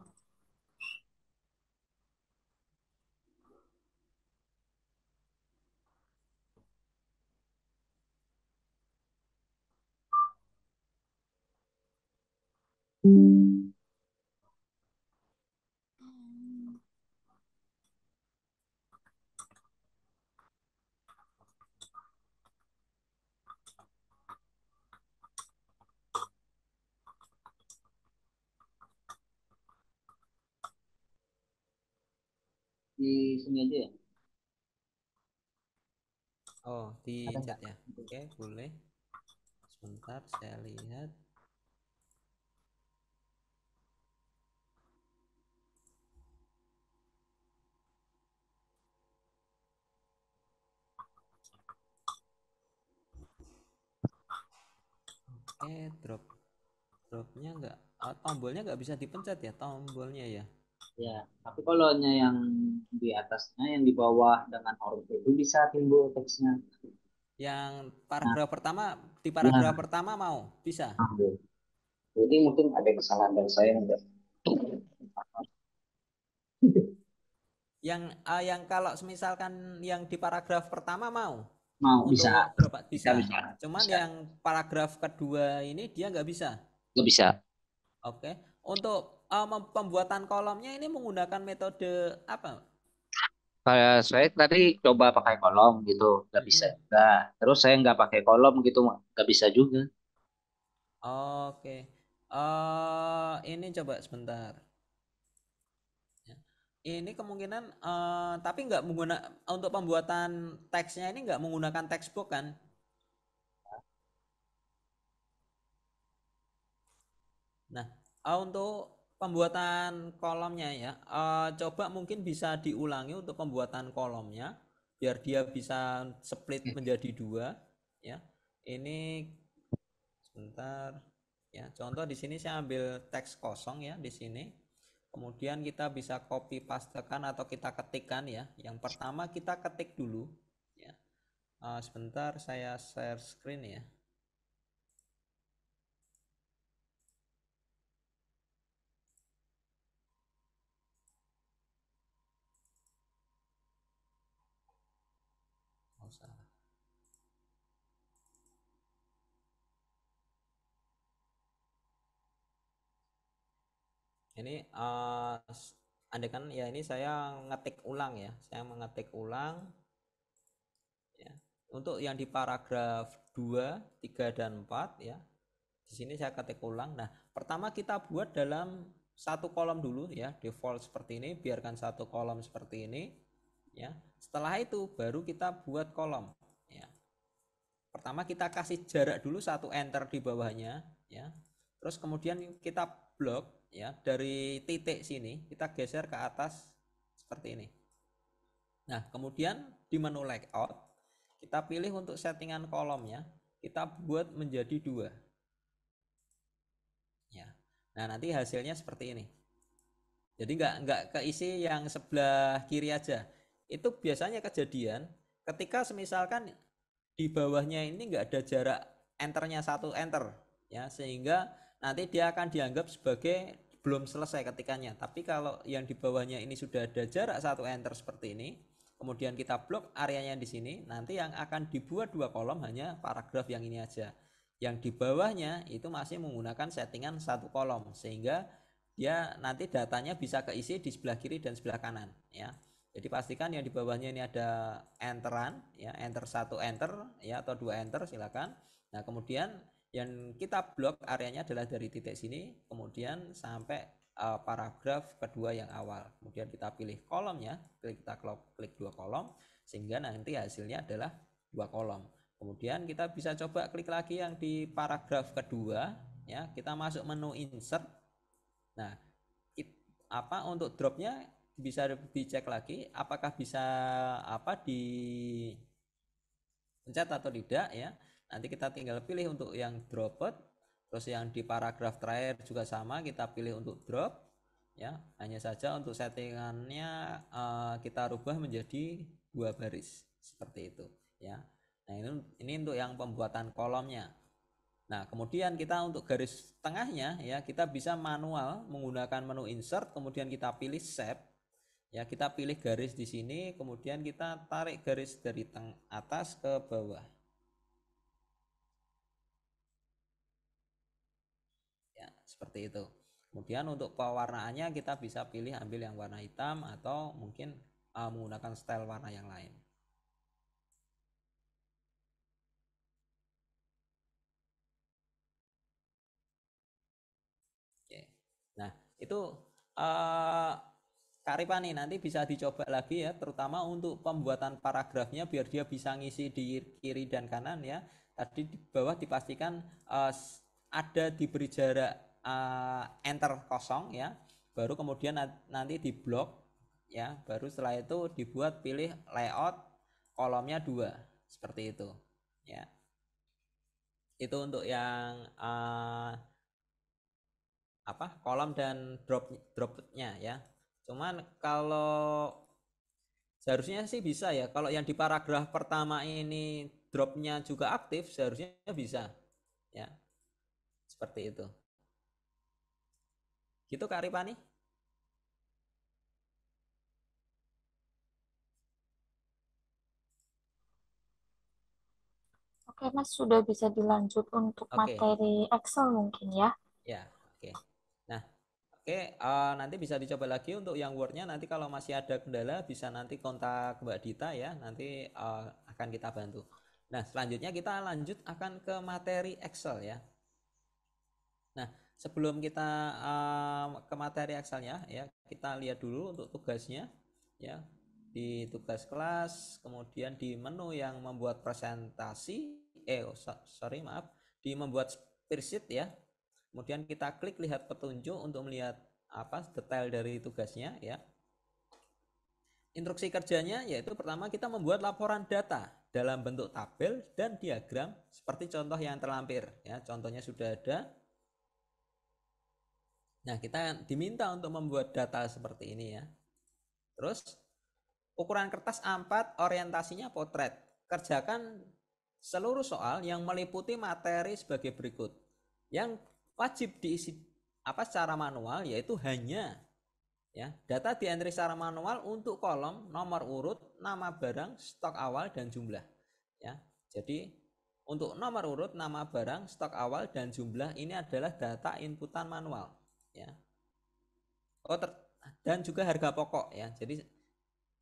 Di sini aja ya. Oh, di Ada chat nggak? ya. Oke, boleh. Sebentar, saya lihat. Oke, dropnya nggak, tombolnya nggak bisa dipencet ya, tombolnya ya. Ya, tapi kalau yang di atasnya, yang di bawah dengan huruf itu bisa timbul teksnya. Yang Nah, paragraf pertama, di paragraf ya, pertama mau bisa. ambil. Jadi mungkin ada kesalahan dari saya enggak? Yang kalau misalkan yang di paragraf pertama mau Mau bisa, untuk drop bisa bisa. bisa, Cuman bisa. yang paragraf kedua ini dia nggak bisa. Nggak bisa. Oke. Untuk pembuatan kolomnya ini menggunakan metode apa? Kayak saya tadi coba pakai kolom gitu, nggak bisa Mm-mm. juga. Terus saya nggak pakai kolom gitu, nggak bisa juga. Oke. Ini coba sebentar. Ya. Ini kemungkinan tapi nggak menggunakan untuk pembuatan teksnya ini nggak menggunakan textbook kan? Nah, untuk pembuatan kolomnya ya, coba mungkin bisa diulangi untuk pembuatan kolomnya biar dia bisa split menjadi dua ya. Ini sebentar ya. Contoh di sini saya ambil teks kosong ya di sini. Kemudian kita bisa copy pastekan atau kita ketikkan ya. Yang pertama kita ketik dulu ya. Sebentar saya share screen ya. Oh, salah. Ini andaikan ya ini saya ngetik ulang ya. Saya mengetik ulang ya. Untuk yang di paragraf 2, 3 dan 4 ya. Di sini saya ketik ulang. Nah, pertama kita buat dalam satu kolom dulu ya, default seperti ini, biarkan satu kolom seperti ini ya. Setelah itu baru kita buat kolom ya. Pertama kita kasih jarak dulu satu enter di bawahnya ya. Terus kemudian kita blok ya, dari titik sini kita geser ke atas seperti ini. Nah, kemudian di menu layout kita pilih untuk settingan kolomnya, kita buat menjadi 2 ya. Nah, nanti hasilnya seperti ini. Jadi nggak keisi yang sebelah kiri aja. Itu biasanya kejadian ketika semisalkan di bawahnya ini nggak ada jarak enternya satu enter ya, sehingga nanti dia akan dianggap sebagai belum selesai ketikannya. Tapi kalau yang di bawahnya ini sudah ada jarak satu enter seperti ini, kemudian kita blok areanya di sini, nanti yang akan dibuat 2 kolom hanya paragraf yang ini aja. Yang di bawahnya itu masih menggunakan settingan satu kolom, sehingga dia nanti datanya bisa keisi di sebelah kiri dan sebelah kanan ya. Jadi pastikan yang di bawahnya ini ada enteran ya, enter 1 enter ya, atau 2 enter silakan. Nah, kemudian yang kita blok areanya adalah dari titik sini kemudian sampai paragraf kedua yang awal. Kemudian kita pilih kolomnya, kita klik 2 kolom sehingga nanti hasilnya adalah 2 kolom. Kemudian kita bisa coba klik lagi yang di paragraf kedua ya, kita masuk menu insert. Nah, untuk dropnya bisa dicek lagi apakah bisa dipencet atau tidak ya. Nanti kita tinggal pilih untuk yang dropped. Terus yang di paragraf terakhir juga sama, kita pilih untuk drop ya. Hanya saja untuk settingannya kita rubah menjadi 2 baris seperti itu ya. Nah, ini untuk yang pembuatan kolomnya. Nah, kemudian kita untuk garis tengahnya ya, kita bisa manual menggunakan menu insert, kemudian kita pilih shape. Ya, kita pilih garis di sini, kemudian kita tarik garis dari atas ke bawah. Ya, seperti itu. Kemudian untuk pewarnaannya kita bisa pilih ambil yang warna hitam atau mungkin menggunakan style warna yang lain. Oke. Nah, itu Kak Ripani nanti bisa dicoba lagi ya, terutama untuk pembuatan paragrafnya biar dia bisa ngisi di kiri dan kanan ya. Tadi di bawah dipastikan ada diberi jarak enter kosong ya, baru kemudian nanti di blok ya, baru setelah itu dibuat pilih layout kolomnya 2 seperti itu ya. Itu untuk yang kolom dan dropnya ya. Cuman kalau seharusnya sih bisa ya, kalau yang di paragraf pertama ini dropnya juga aktif seharusnya bisa ya, seperti itu gitu Kak Ripani. Oke, Mas, sudah bisa dilanjut untuk Oke materi Excel mungkin ya. ya, oke. Nah, oke, nanti bisa dicoba lagi untuk yang Wordnya. Nanti kalau masih ada kendala bisa nanti kontak Mbak Dita ya, nanti akan kita bantu. Nah, selanjutnya kita lanjut akan ke materi Excel ya. Nah, sebelum kita ke materi Excelnya ya, kita lihat dulu untuk tugasnya ya. Di tugas kelas, kemudian di menu yang membuat presentasi, maaf, di membuat spreadsheet ya. Kemudian kita klik lihat petunjuk untuk melihat detail dari tugasnya ya. Instruksi kerjanya yaitu pertama kita membuat laporan data dalam bentuk tabel dan diagram seperti contoh yang terlampir ya. Contohnya sudah ada. Nah, kita diminta untuk membuat data seperti ini ya. Terus, ukuran kertas A4, orientasinya potret. Kerjakan seluruh soal yang meliputi materi sebagai berikut. Yang wajib diisi secara manual yaitu hanya ya, data di entry secara manual untuk kolom, nomor urut, nama barang, stok awal dan jumlah. Ya. Jadi, untuk nomor urut, nama barang, stok awal dan jumlah ini adalah data inputan manual ya. Oh, dan juga harga pokok ya. Jadi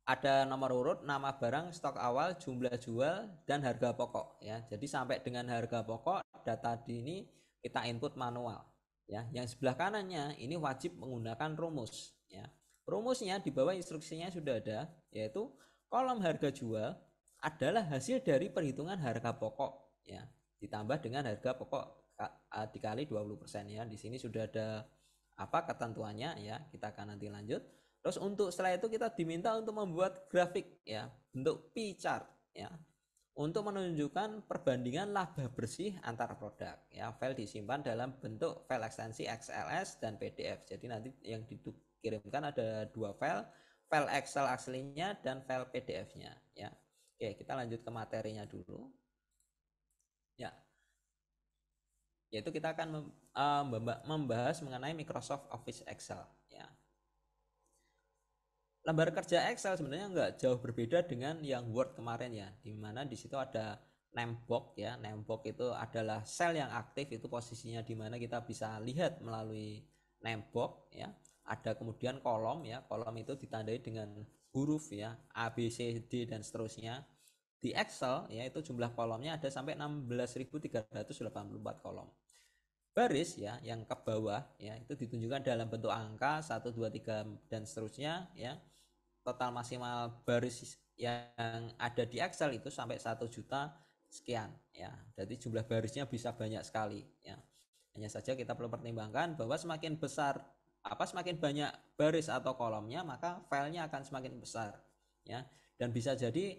ada nomor urut, nama barang, stok awal, jumlah jual, dan harga pokok ya. Jadi sampai dengan harga pokok, data ini kita input manual ya. Yang sebelah kanannya ini wajib menggunakan rumus ya. Rumusnya di bawah instruksinya sudah ada, yaitu kolom harga jual adalah hasil dari perhitungan harga pokok ya, ditambah dengan harga pokok dikali 20% ya. Di sini sudah ada ketentuannya ya. Kita akan nanti lanjut. Terus untuk setelah itu kita diminta untuk membuat grafik ya, bentuk pie chart ya, untuk menunjukkan perbandingan laba bersih antar produk ya. File disimpan dalam bentuk file ekstensi XLS dan PDF. Jadi nanti yang dikirimkan ada dua file, file Excel aslinya dan file PDF-nya ya. Oke, kita lanjut ke materinya dulu ya, yaitu kita akan membahas mengenai Microsoft Office Excel ya. Lembar kerja Excel sebenarnya nggak jauh berbeda dengan yang Word kemarin ya, dimana di situ ada name box ya. Name box itu adalah sel yang aktif, itu posisinya di mana kita bisa lihat melalui name box ya. Ada kemudian kolom ya, kolom itu ditandai dengan huruf ya, A, B, C, D dan seterusnya. Di Excel ya, itu jumlah kolomnya ada sampai 16.384 kolom. Baris ya, yang ke bawah ya, itu ditunjukkan dalam bentuk angka 1, 2, 3 dan seterusnya ya. Total maksimal baris yang ada di Excel itu sampai 1 juta sekian ya. Jadi jumlah barisnya bisa banyak sekali ya. Hanya saja kita perlu pertimbangkan bahwa semakin besar semakin banyak baris atau kolomnya, maka filenya akan semakin besar ya. Dan bisa jadi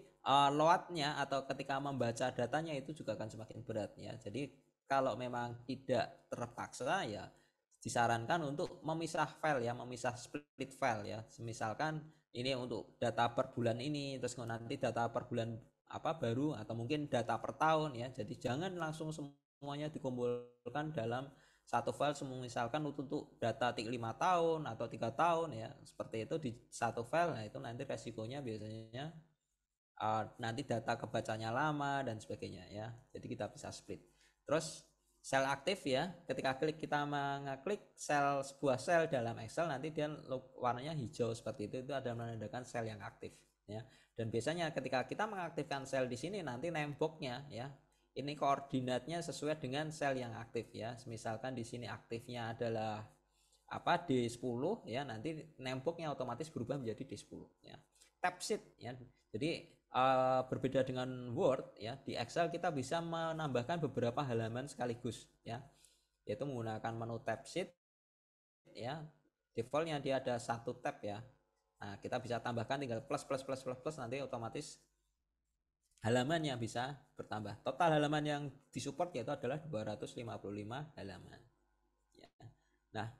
loadnya atau ketika membaca datanya itu juga akan semakin berat ya. Jadi kalau memang tidak terpaksa ya, disarankan untuk memisah file ya, memisah split file ya. Misalkan ini untuk data per bulan ini, terus nanti data per bulan baru, atau mungkin data per tahun ya. Jadi jangan langsung semuanya dikumpulkan dalam satu file. Misalkan untuk data 5 tahun atau 3 tahun ya, seperti itu di satu file. Nah itu nanti resikonya biasanya nanti data kebacanya lama dan sebagainya ya. Jadi kita bisa split. Terus sel aktif ya, ketika kita mengeklik sebuah sel dalam Excel, nanti dia warnanya hijau seperti itu ada menandakan sel yang aktif ya. Dan biasanya ketika kita mengaktifkan sel di sini, nanti name box-nya ya, ini koordinatnya sesuai dengan sel yang aktif ya. Misalkan di sini aktifnya adalah D10 ya, nanti name box-nya otomatis berubah menjadi D10 ya. Tab sheet ya. Jadi berbeda dengan Word ya, di Excel kita bisa menambahkan beberapa halaman sekaligus ya, yaitu menggunakan menu tab sheet ya. Defaultnya dia ada satu tab ya. Nah, kita bisa tambahkan tinggal plus nanti otomatis halamannya bisa bertambah. Total halaman yang disupport yaitu adalah 255 halaman ya. Nah,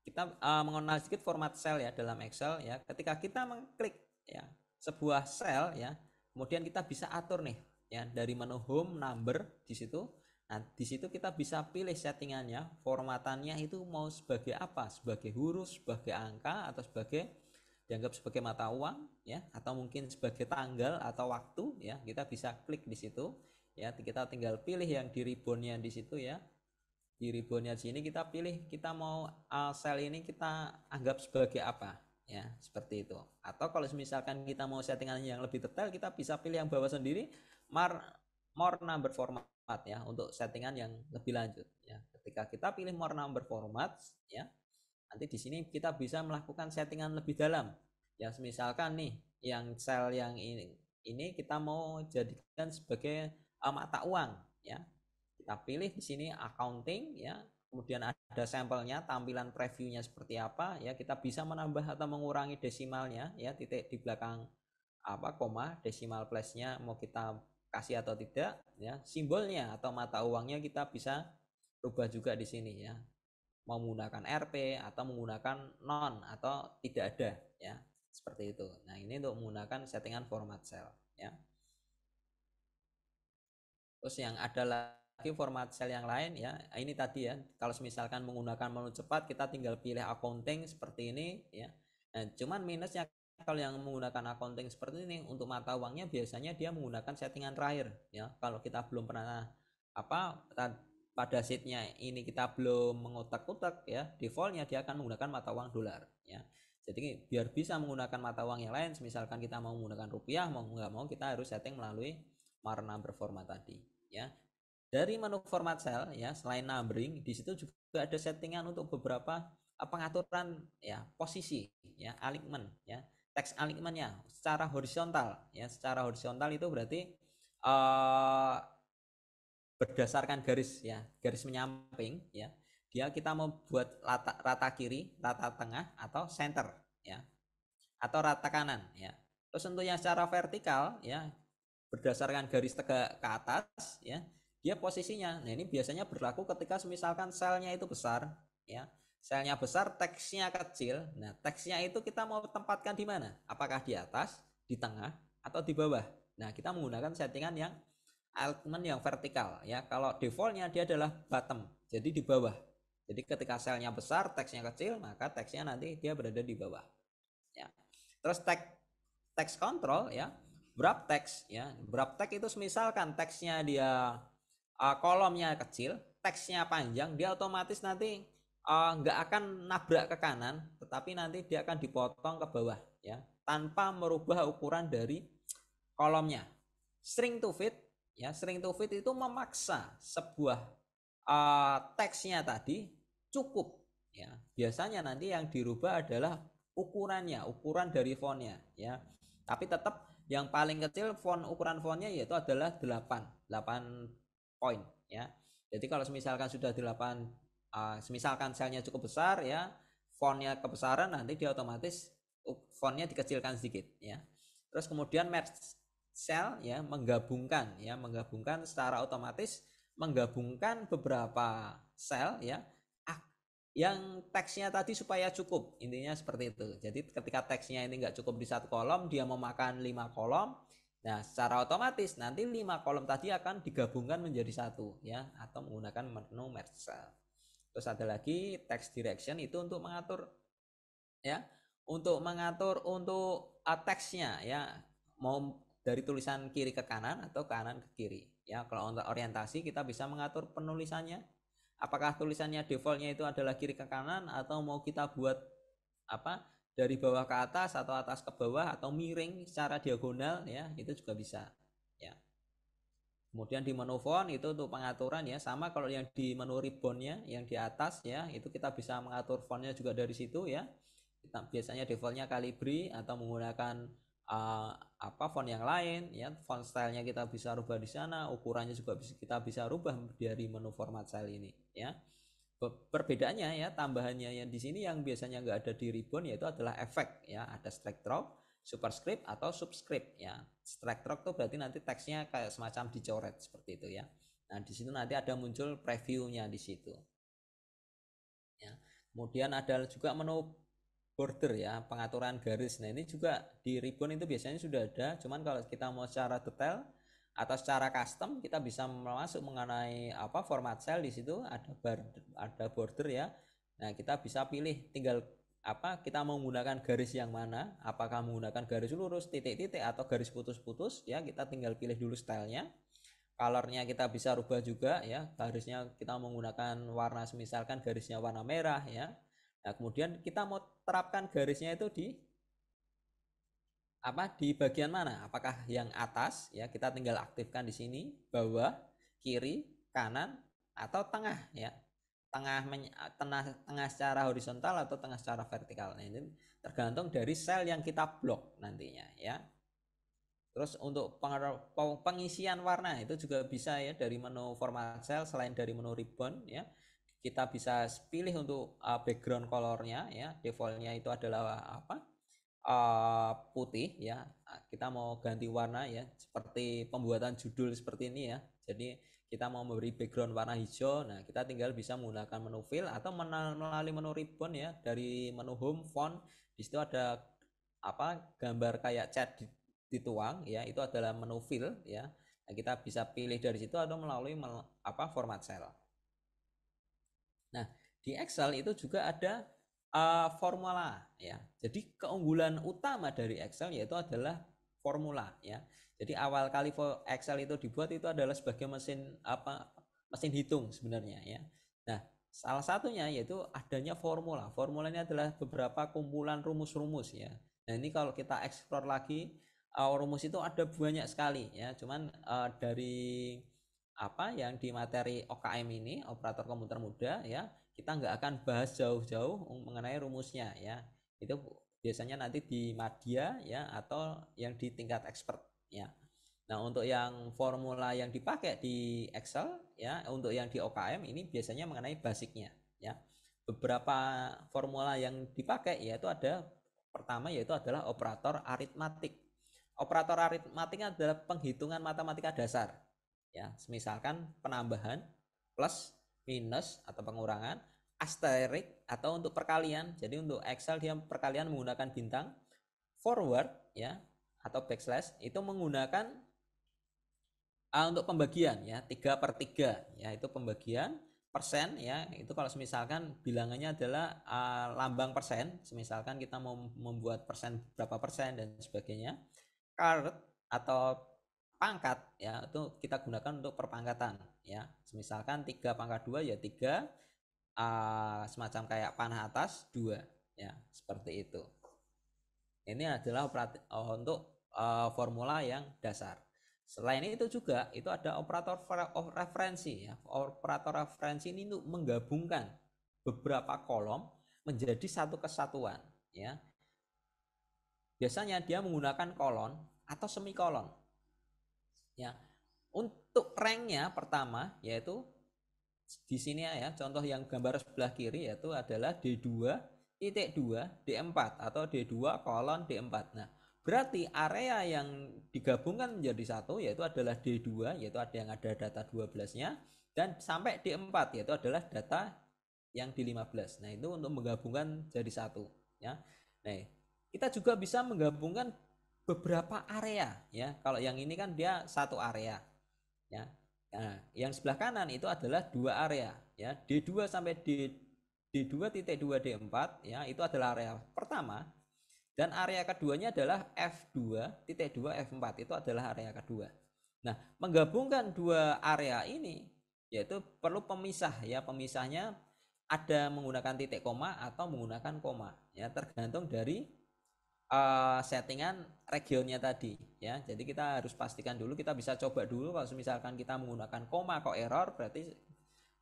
kita mengenal sedikit format sel ya dalam Excel ya. Ketika kita mengklik ya sebuah sel ya, kemudian kita bisa atur nih ya dari menu home, number di situ. Nah, di situ kita bisa pilih settingannya, formatannya itu mau sebagai apa? Sebagai huruf, sebagai angka, atau dianggap sebagai mata uang ya, atau mungkin sebagai tanggal atau waktu ya. Kita bisa klik di situ ya. Kita tinggal pilih yang di ribbonnya di situ ya. Di ribbonnya sini kita pilih, kita mau sel ini kita anggap sebagai apa ya, seperti itu. Atau kalau misalkan kita mau settingan yang lebih detail, kita bisa pilih yang bawah sendiri, more number format ya, untuk settingan yang lebih lanjut ya. Ketika kita pilih more number format ya, nanti di sini kita bisa melakukan settingan lebih dalam ya. Misalkan nih yang sel yang ini kita mau jadikan sebagai mata uang ya. Kita pilih di sini accounting ya, kemudian ada sampelnya, tampilan previewnya seperti apa ya. Kita bisa menambah atau mengurangi desimalnya ya, titik di belakang koma, decimal place-nya mau kita kasih atau tidak ya. Simbolnya atau mata uangnya kita bisa rubah juga di sini ya, mau menggunakan Rp atau menggunakan non atau tidak ada ya, seperti itu. Nah, ini untuk menggunakan settingan format cell ya. Terus yang ada lagi format sel yang lain ya, ini tadi ya, kalau misalkan menggunakan menu cepat kita tinggal pilih accounting seperti ini ya. Nah, cuman minusnya kalau yang menggunakan accounting seperti ini, untuk mata uangnya biasanya dia menggunakan settingan terakhir ya. Kalau kita belum pernah pada sheetnya ini kita belum mengutak-utak ya, defaultnya dia akan menggunakan mata uang dolar ya. Jadi biar bisa menggunakan mata uang yang lain, misalkan kita mau menggunakan rupiah, mau nggak mau kita harus setting melalui mark number format tadi ya. Dari menu format cell ya, selain numbering, di situ juga ada settingan untuk beberapa pengaturan ya posisi ya, alignment ya, text alignmentnya secara horizontal ya. Secara horizontal itu berarti berdasarkan garis ya, garis menyamping ya. Kita mau buat rata kiri, rata tengah, atau center ya, atau rata kanan ya. Terus untuk yang secara vertikal ya, berdasarkan garis tegak ke atas ya, dia posisinya. Nah, ini biasanya berlaku ketika misalkan selnya itu besar ya. Selnya besar, teksnya kecil. Nah, teksnya itu kita mau tempatkan di mana? Apakah di atas, di tengah, atau di bawah? Nah, kita menggunakan settingan yang alignment yang vertikal ya. Kalau defaultnya dia adalah bottom, jadi di bawah. Jadi ketika selnya besar, teksnya kecil, maka teksnya nanti dia berada di bawah ya. Terus text control ya, wrap text ya. Wrap text itu misalkan teksnya dia kolomnya kecil, teksnya panjang, dia otomatis nanti nggak akan nabrak ke kanan, tetapi nanti dia akan dipotong ke bawah ya, tanpa merubah ukuran dari kolomnya. String to fit ya, string to fit itu memaksa sebuah teksnya tadi cukup ya. Biasanya nanti yang dirubah adalah ukurannya, ukuran dari fontnya ya. Tapi tetap yang paling kecil ukuran fontnya yaitu adalah 8 poin ya. Jadi kalau misalkan sudah 8 misalkan selnya cukup besar ya, fontnya kebesaran, nanti dia otomatis fontnya dikecilkan sedikit ya. Terus kemudian merge cell ya, menggabungkan secara otomatis, menggabungkan beberapa sel ya, yang teksnya tadi supaya cukup, intinya seperti itu. Jadi ketika teksnya ini nggak cukup di satu kolom, dia memakan 5 kolom. Nah, secara otomatis nanti 5 kolom tadi akan digabungkan menjadi satu ya, atau menggunakan menu merge cell. Terus ada lagi text direction, itu untuk mengatur ya, untuk teksnya ya, mau dari tulisan kiri ke kanan atau kanan ke kiri ya. Kalau untuk orientasi kita bisa mengatur penulisannya, apakah tulisannya defaultnya itu adalah kiri ke kanan, atau mau kita buat dari bawah ke atas atau atas ke bawah, atau miring secara diagonal ya, itu juga bisa ya. Kemudian di menu font itu untuk pengaturan ya, sama kalau yang di menu ribbonnya yang di atas ya, itu kita bisa mengatur fontnya juga dari situ ya. Kita biasanya defaultnya Calibri atau menggunakan font yang lain ya. Font stylenya kita bisa rubah di sana, ukurannya juga kita bisa rubah dari menu format cell ini ya. Perbedaannya ya, tambahannya yang di sini yang biasanya nggak ada di ribbon, yaitu adalah efek ya. Ada strike drop, superscript, atau subscript ya. Strike drop tuh berarti nanti teksnya kayak semacam dicoret seperti itu ya. Nah, di situ nanti ada muncul previewnya di situ ya. Kemudian ada juga menu border ya, pengaturan garis. Nah, ini juga di ribbon itu biasanya sudah ada, cuman kalau kita mau secara detail atau secara custom, kita bisa masuk mengenai format cell. Di situ ada border ya. Nah, kita bisa pilih, tinggal kita mau menggunakan garis yang mana, apakah menggunakan garis lurus, titik-titik, atau garis putus-putus ya. Kita tinggal pilih dulu stylenya. Colornya kita bisa rubah juga ya, garisnya kita menggunakan warna, misalkan garisnya warna merah ya. Nah, kemudian kita mau terapkan garisnya itu di bagian mana? Apakah yang atas ya, kita tinggal aktifkan di sini, bawah, kiri, kanan, atau tengah ya. Tengah secara horizontal atau tengah secara vertikal. Nah, ini tergantung dari sel yang kita blok nantinya ya. Terus untuk pengisian warna itu juga bisa ya dari menu format cell. Selain dari menu ribbon ya, kita bisa pilih untuk background colornya ya. Defaultnya itu adalah putih ya. Kita mau ganti warna ya, seperti pembuatan judul seperti ini ya. Jadi kita mau memberi background warna hijau. Nah, kita tinggal bisa menggunakan menu fill atau melalui menu ribbon ya. Dari menu home font, di situ ada gambar kayak chat dituang ya, itu adalah menu fill ya. Nah, kita bisa pilih dari situ atau melalui format cell. Nah, di Excel itu juga ada formula ya. Jadi keunggulan utama dari Excel yaitu adalah formula ya. Jadi awal kali Excel itu dibuat itu adalah sebagai mesin mesin hitung sebenarnya ya. Nah, salah satunya yaitu adanya formula. Formula ini adalah beberapa kumpulan rumus-rumus ya. Nah, ini kalau kita explore lagi rumus itu ada banyak sekali ya. Cuman dari apa yang di materi OKM ini, operator komputer muda ya, kita nggak akan bahas jauh-jauh mengenai rumusnya ya. Itu biasanya nanti di media ya, atau yang di tingkat expert ya. Nah, untuk yang formula yang dipakai di Excel ya, untuk yang di OKM ini biasanya mengenai basicnya ya. Beberapa formula yang dipakai yaitu ada, pertama yaitu adalah operator aritmatik. Operator aritmatik adalah penghitungan matematika dasar ya, misalkan penambahan, plus, minus atau pengurangan, asterik atau untuk perkalian. Jadi untuk Excel dia perkalian menggunakan bintang, forward ya atau backslash itu menggunakan untuk pembagian ya, 3/3 ya, itu pembagian. Persen ya, itu kalau misalkan bilangannya adalah lambang persen, misalkan kita mau membuat persen berapa persen dan sebagainya. Caret atau pangkat ya, itu kita gunakan untuk perpangkatan ya, misalkan 3/2 ya 3 semacam kayak panah atas 2 ya, seperti itu. Ini adalah untuk formula yang dasar. Selain itu juga itu ada operator referensi ya. Operator referensi ini untuk menggabungkan beberapa kolom menjadi satu kesatuan ya. Biasanya dia menggunakan kolon atau semikolon ya. Untuk ranknya pertama yaitu di sini ya, contoh yang gambar sebelah kiri yaitu adalah D2.2 D4 atau D2 kolon D4. Nah, berarti area yang digabungkan menjadi satu yaitu adalah D2, yaitu yang ada data 12-nya, dan sampai D4 yaitu adalah data yang di 15. Nah, itu untuk menggabungkan jadi satu ya. Nah, kita juga bisa menggabungkan beberapa area ya. Kalau yang ini kan dia satu area ya. Nah, yang sebelah kanan itu adalah dua area ya, D2 sampai D2.2 D4 ya, itu adalah area pertama, dan area keduanya adalah F2.2 F4, itu adalah area kedua. Nah, menggabungkan dua area ini yaitu perlu pemisah ya, pemisahnya ada menggunakan titik koma atau menggunakan koma ya, tergantung dari settingan regionnya tadi ya. Jadi kita harus pastikan dulu, kita bisa coba dulu kalau misalkan kita menggunakan koma kok error, berarti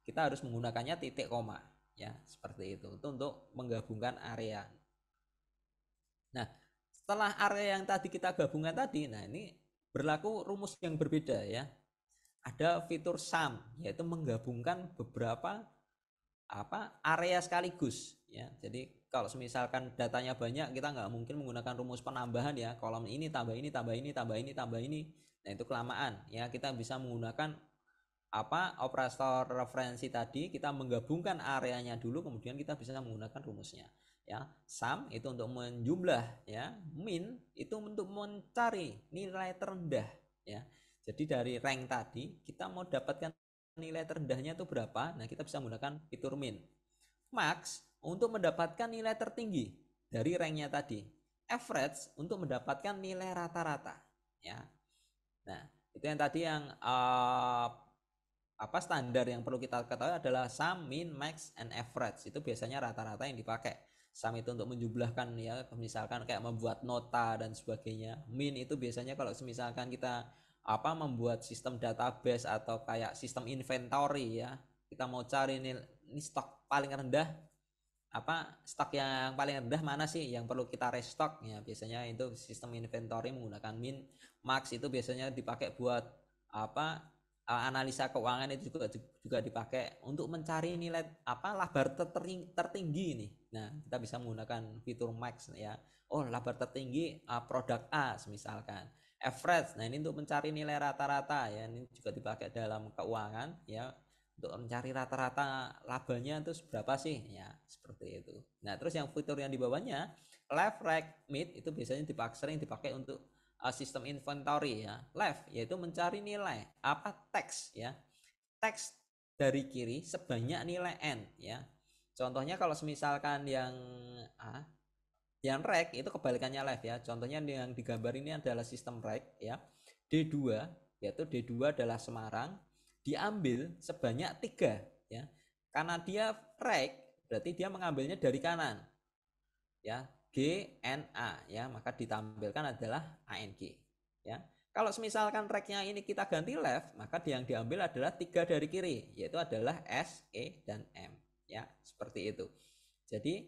kita harus menggunakannya titik koma ya, seperti itu untuk menggabungkan area. Nah, setelah area yang tadi kita gabungkan tadi, nah ini berlaku rumus yang berbeda ya. Ada fitur sum yaitu menggabungkan beberapa area sekaligus ya. Jadi kalau misalkan datanya banyak, kita nggak mungkin menggunakan rumus penambahan ya, kolom ini tambah ini tambah ini tambah ini tambah ini. Nah, itu kelamaan ya. Kita bisa menggunakan operator referensi tadi, kita menggabungkan areanya dulu, kemudian kita bisa menggunakan rumusnya ya. Sum itu untuk menjumlah ya, min itu untuk mencari nilai terendah ya. Jadi dari rank tadi kita mau dapatkan nilai terendahnya itu berapa, nah kita bisa menggunakan fitur min. Max untuk mendapatkan nilai tertinggi dari ranknya tadi. Average untuk mendapatkan nilai rata-rata ya. Nah, itu yang tadi yang standar yang perlu kita ketahui adalah sum, min, max, and average. Itu biasanya rata-rata yang dipakai. Sum itu untuk menjumlahkan ya, misalkan kayak membuat nota dan sebagainya. Min itu biasanya kalau misalkan kita membuat sistem database atau kayak sistem inventory ya, kita mau cari ini stok paling rendah, stok yang paling rendah mana sih yang perlu kita restock ya, biasanya itu sistem inventory menggunakan min. Max itu biasanya dipakai buat analisa keuangan, itu juga dipakai untuk mencari nilai laba tertinggi nih. Nah, kita bisa menggunakan fitur max ya. Oh, laba tertinggi produk A misalkan. Average, nah ini untuk mencari nilai rata-rata ya, ini juga dipakai dalam keuangan ya, untuk mencari rata-rata labanya itu berapa sih ya, seperti itu. Nah, terus yang fitur yang di bawahnya left, right, mid itu biasanya sering dipakai untuk sistem inventory ya. Left yaitu mencari nilai teks ya, teks dari kiri sebanyak nilai n ya. Contohnya kalau misalkan yang right itu kebalikannya left ya. Contohnya yang digambar ini adalah sistem right ya. D2 yaitu D2 adalah Semarang, diambil sebanyak 3 ya. Karena dia rek berarti dia mengambilnya dari kanan. Ya, G N A ya, maka ditampilkan adalah ANG ya. Kalau misalkan reknya ini kita ganti left, maka yang diambil adalah 3 dari kiri, yaitu adalah S, E, dan M ya, seperti itu. Jadi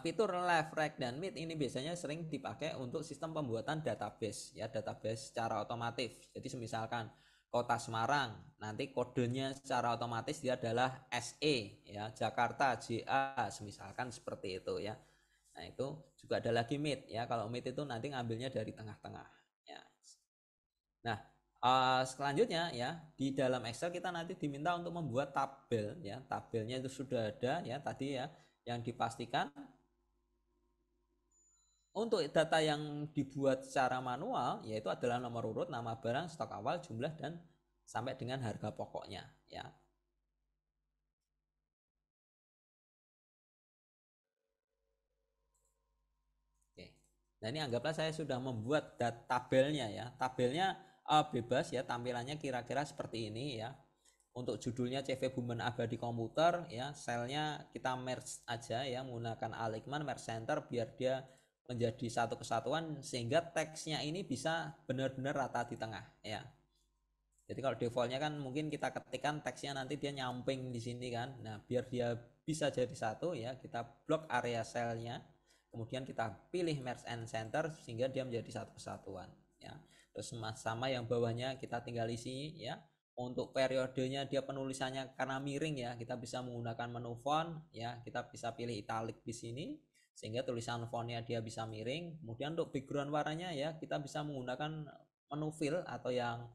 fitur left, right, dan mid ini biasanya sering dipakai untuk sistem pembuatan database ya, database secara otomatis. Jadi misalkan Kota Semarang, nanti kodenya secara otomatis dia adalah SE ya, Jakarta JA, misalkan seperti itu ya. Nah, itu juga ada lagi mid ya. Kalau mid itu nanti ngambilnya dari tengah-tengah ya. Nah, selanjutnya ya, di dalam Excel kita nanti diminta untuk membuat tabel ya. Tabelnya itu sudah ada ya tadi ya, yang dipastikan untuk data yang dibuat secara manual yaitu adalah nomor urut, nama barang, stok awal, jumlah, dan sampai dengan harga pokoknya ya. Oke. Nah, ini anggaplah saya sudah membuat tabelnya ya. Tabelnya bebas ya, tampilannya kira-kira seperti ini ya. Untuk judulnya CV Bumen Abadi Komputer ya, selnya kita merge aja ya, menggunakan Aligman merge center biar dia menjadi satu kesatuan sehingga teksnya ini bisa benar-benar rata di tengah ya. Jadi kalau defaultnya kan mungkin kita ketikkan teksnya nanti dia nyamping di sini kan. Nah, biar dia bisa jadi satu ya, kita blok area selnya, kemudian kita pilih merge and center sehingga dia menjadi satu kesatuan ya. Terus sama yang bawahnya kita tinggal isi ya. Untuk periodenya dia penulisannya karena miring ya, kita bisa menggunakan menu font ya, kita bisa pilih italic di sini sehingga tulisan fontnya dia bisa miring. Kemudian untuk background warnanya ya, kita bisa menggunakan menu fill atau yang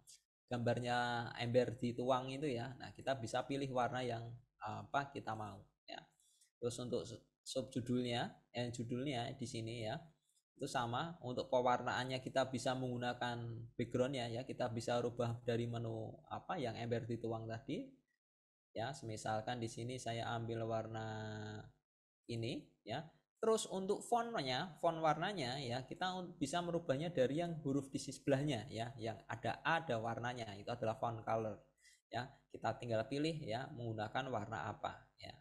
gambarnya ember dituang itu ya. Nah, kita bisa pilih warna yang apa kita mau ya. Terus untuk subjudulnya, judulnya di sini ya, itu sama. Untuk pewarnaannya kita bisa menggunakan backgroundnya ya, kita bisa rubah dari menu apa yang ember dituang tadi ya. Misalkan di sini saya ambil warna ini ya. Terus untuk font warnanya ya, kita bisa merubahnya dari yang huruf di sebelahnya ya, yang ada A ada warnanya, itu adalah font color ya. Kita tinggal pilih ya menggunakan warna apa ya.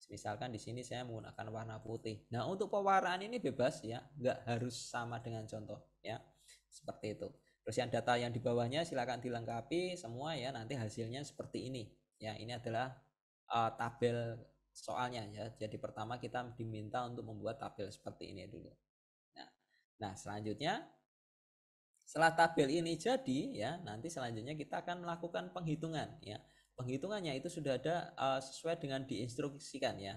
Misalkan di sini saya menggunakan warna putih. Nah, untuk pewarnaan ini bebas ya, nggak harus sama dengan contoh ya, seperti itu. Terus yang data yang di bawahnya silakan dilengkapi semua ya, nanti hasilnya seperti ini ya. Ini adalah tabel soalnya ya. Jadi pertama kita diminta untuk membuat tabel seperti ini dulu. Nah, selanjutnya setelah tabel ini jadi ya, nanti selanjutnya kita akan melakukan penghitungan ya. Penghitungannya itu sudah ada sesuai dengan diinstruksikan ya.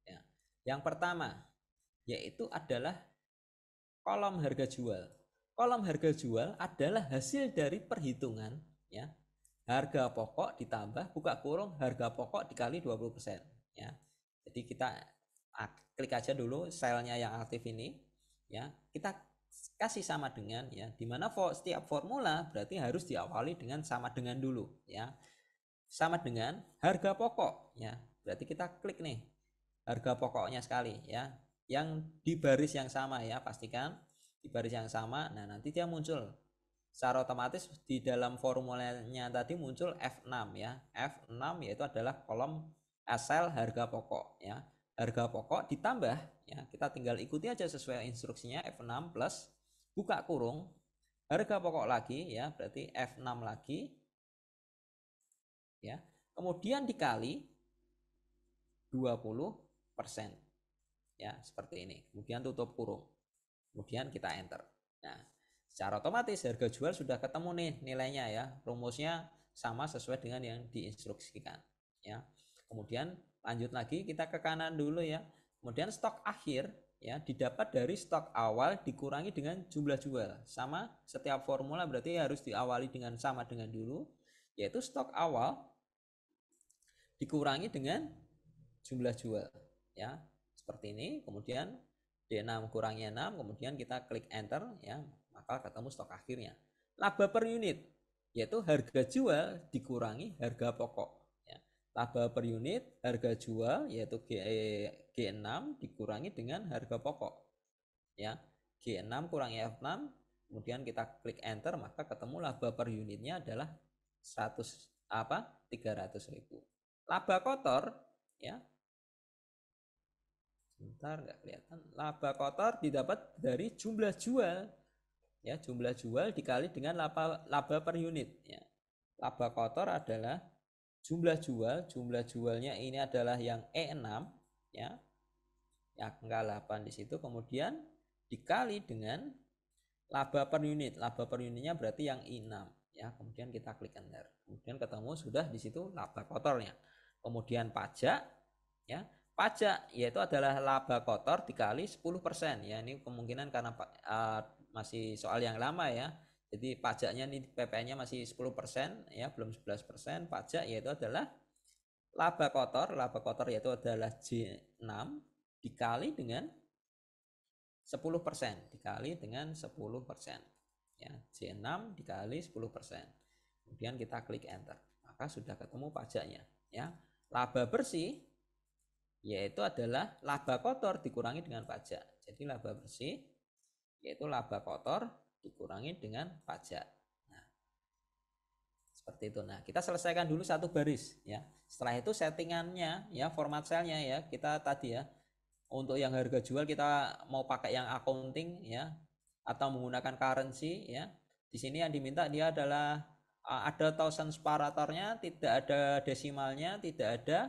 Ya. Yang pertama yaitu adalah kolom harga jual. Kolom harga jual adalah hasil dari perhitungan ya, harga pokok ditambah buka kurung harga pokok dikali 20% ya. Jadi kita klik aja dulu selnya yang aktif ini ya. Kita kasih sama dengan ya, dimana setiap formula berarti harus diawali dengan sama dengan dulu ya. Sama dengan harga pokok ya. Berarti kita klik nih harga pokoknya sekali ya, yang di baris yang sama ya, pastikan di baris yang sama. Nah, nanti dia muncul secara otomatis di dalam formulanya tadi muncul F6 ya. F6 yaitu adalah kolom asal harga pokok ya. Harga pokok ditambah ya, kita tinggal ikuti aja sesuai instruksinya, F6 plus buka kurung harga pokok lagi ya, berarti F6 lagi ya. Kemudian dikali 20% ya, seperti ini. Kemudian tutup kurung. Kemudian kita enter. Nah, secara otomatis harga jual sudah ketemu nih nilainya ya. Rumusnya sama sesuai dengan yang diinstruksikan ya. Kemudian lanjut lagi kita ke kanan dulu ya. Kemudian stok akhir ya didapat dari stok awal dikurangi dengan jumlah jual. Sama setiap formula berarti harus diawali dengan sama dengan dulu, yaitu stok awal dikurangi dengan jumlah jual ya, seperti ini. Kemudian D6 kurangi 6, kemudian kita klik enter ya, maka ketemu stok akhirnya. Laba per unit yaitu harga jual dikurangi harga pokok ya. laba per unit harga jual yaitu G6 dikurangi dengan harga pokok ya. G6 kurangi F6, kemudian kita klik enter, maka ketemu laba per unitnya adalah 300.000. Laba kotor ya, sebentar nggak kelihatan, laba kotor didapat dari jumlah jual ya, jumlah jual dikali dengan laba per unit ya. Laba kotor adalah jumlah jualnya ini adalah yang E6 ya, angka 8 di situ, kemudian dikali dengan laba per unit. Laba per unitnya berarti yang I6 ya, kemudian kita klik enter, kemudian ketemu sudah di situ laba kotornya. Kemudian pajak ya, pajak yaitu adalah laba kotor dikali 10% ya. Ini kemungkinan karena masih soal yang lama ya, jadi pajaknya ini PPN-nya masih 10% ya, belum 11%. Pajak yaitu adalah laba kotor yaitu adalah J6 dikali dengan 10%, dikali dengan 10% ya, J6 dikali 10%. Kemudian kita klik enter, maka sudah ketemu pajaknya ya. Laba bersih yaitu adalah laba kotor dikurangi dengan pajak. Jadi laba bersih yaitu laba kotor dikurangi dengan pajak. Nah, seperti itu. Nah, kita selesaikan dulu satu baris ya. Setelah itu settingannya ya, format selnya ya, kita tadi ya, untuk yang harga jual kita mau pakai yang accounting ya, atau menggunakan currency ya. Di sini yang diminta dia adalah ada thousand separatornya, tidak ada desimalnya, tidak ada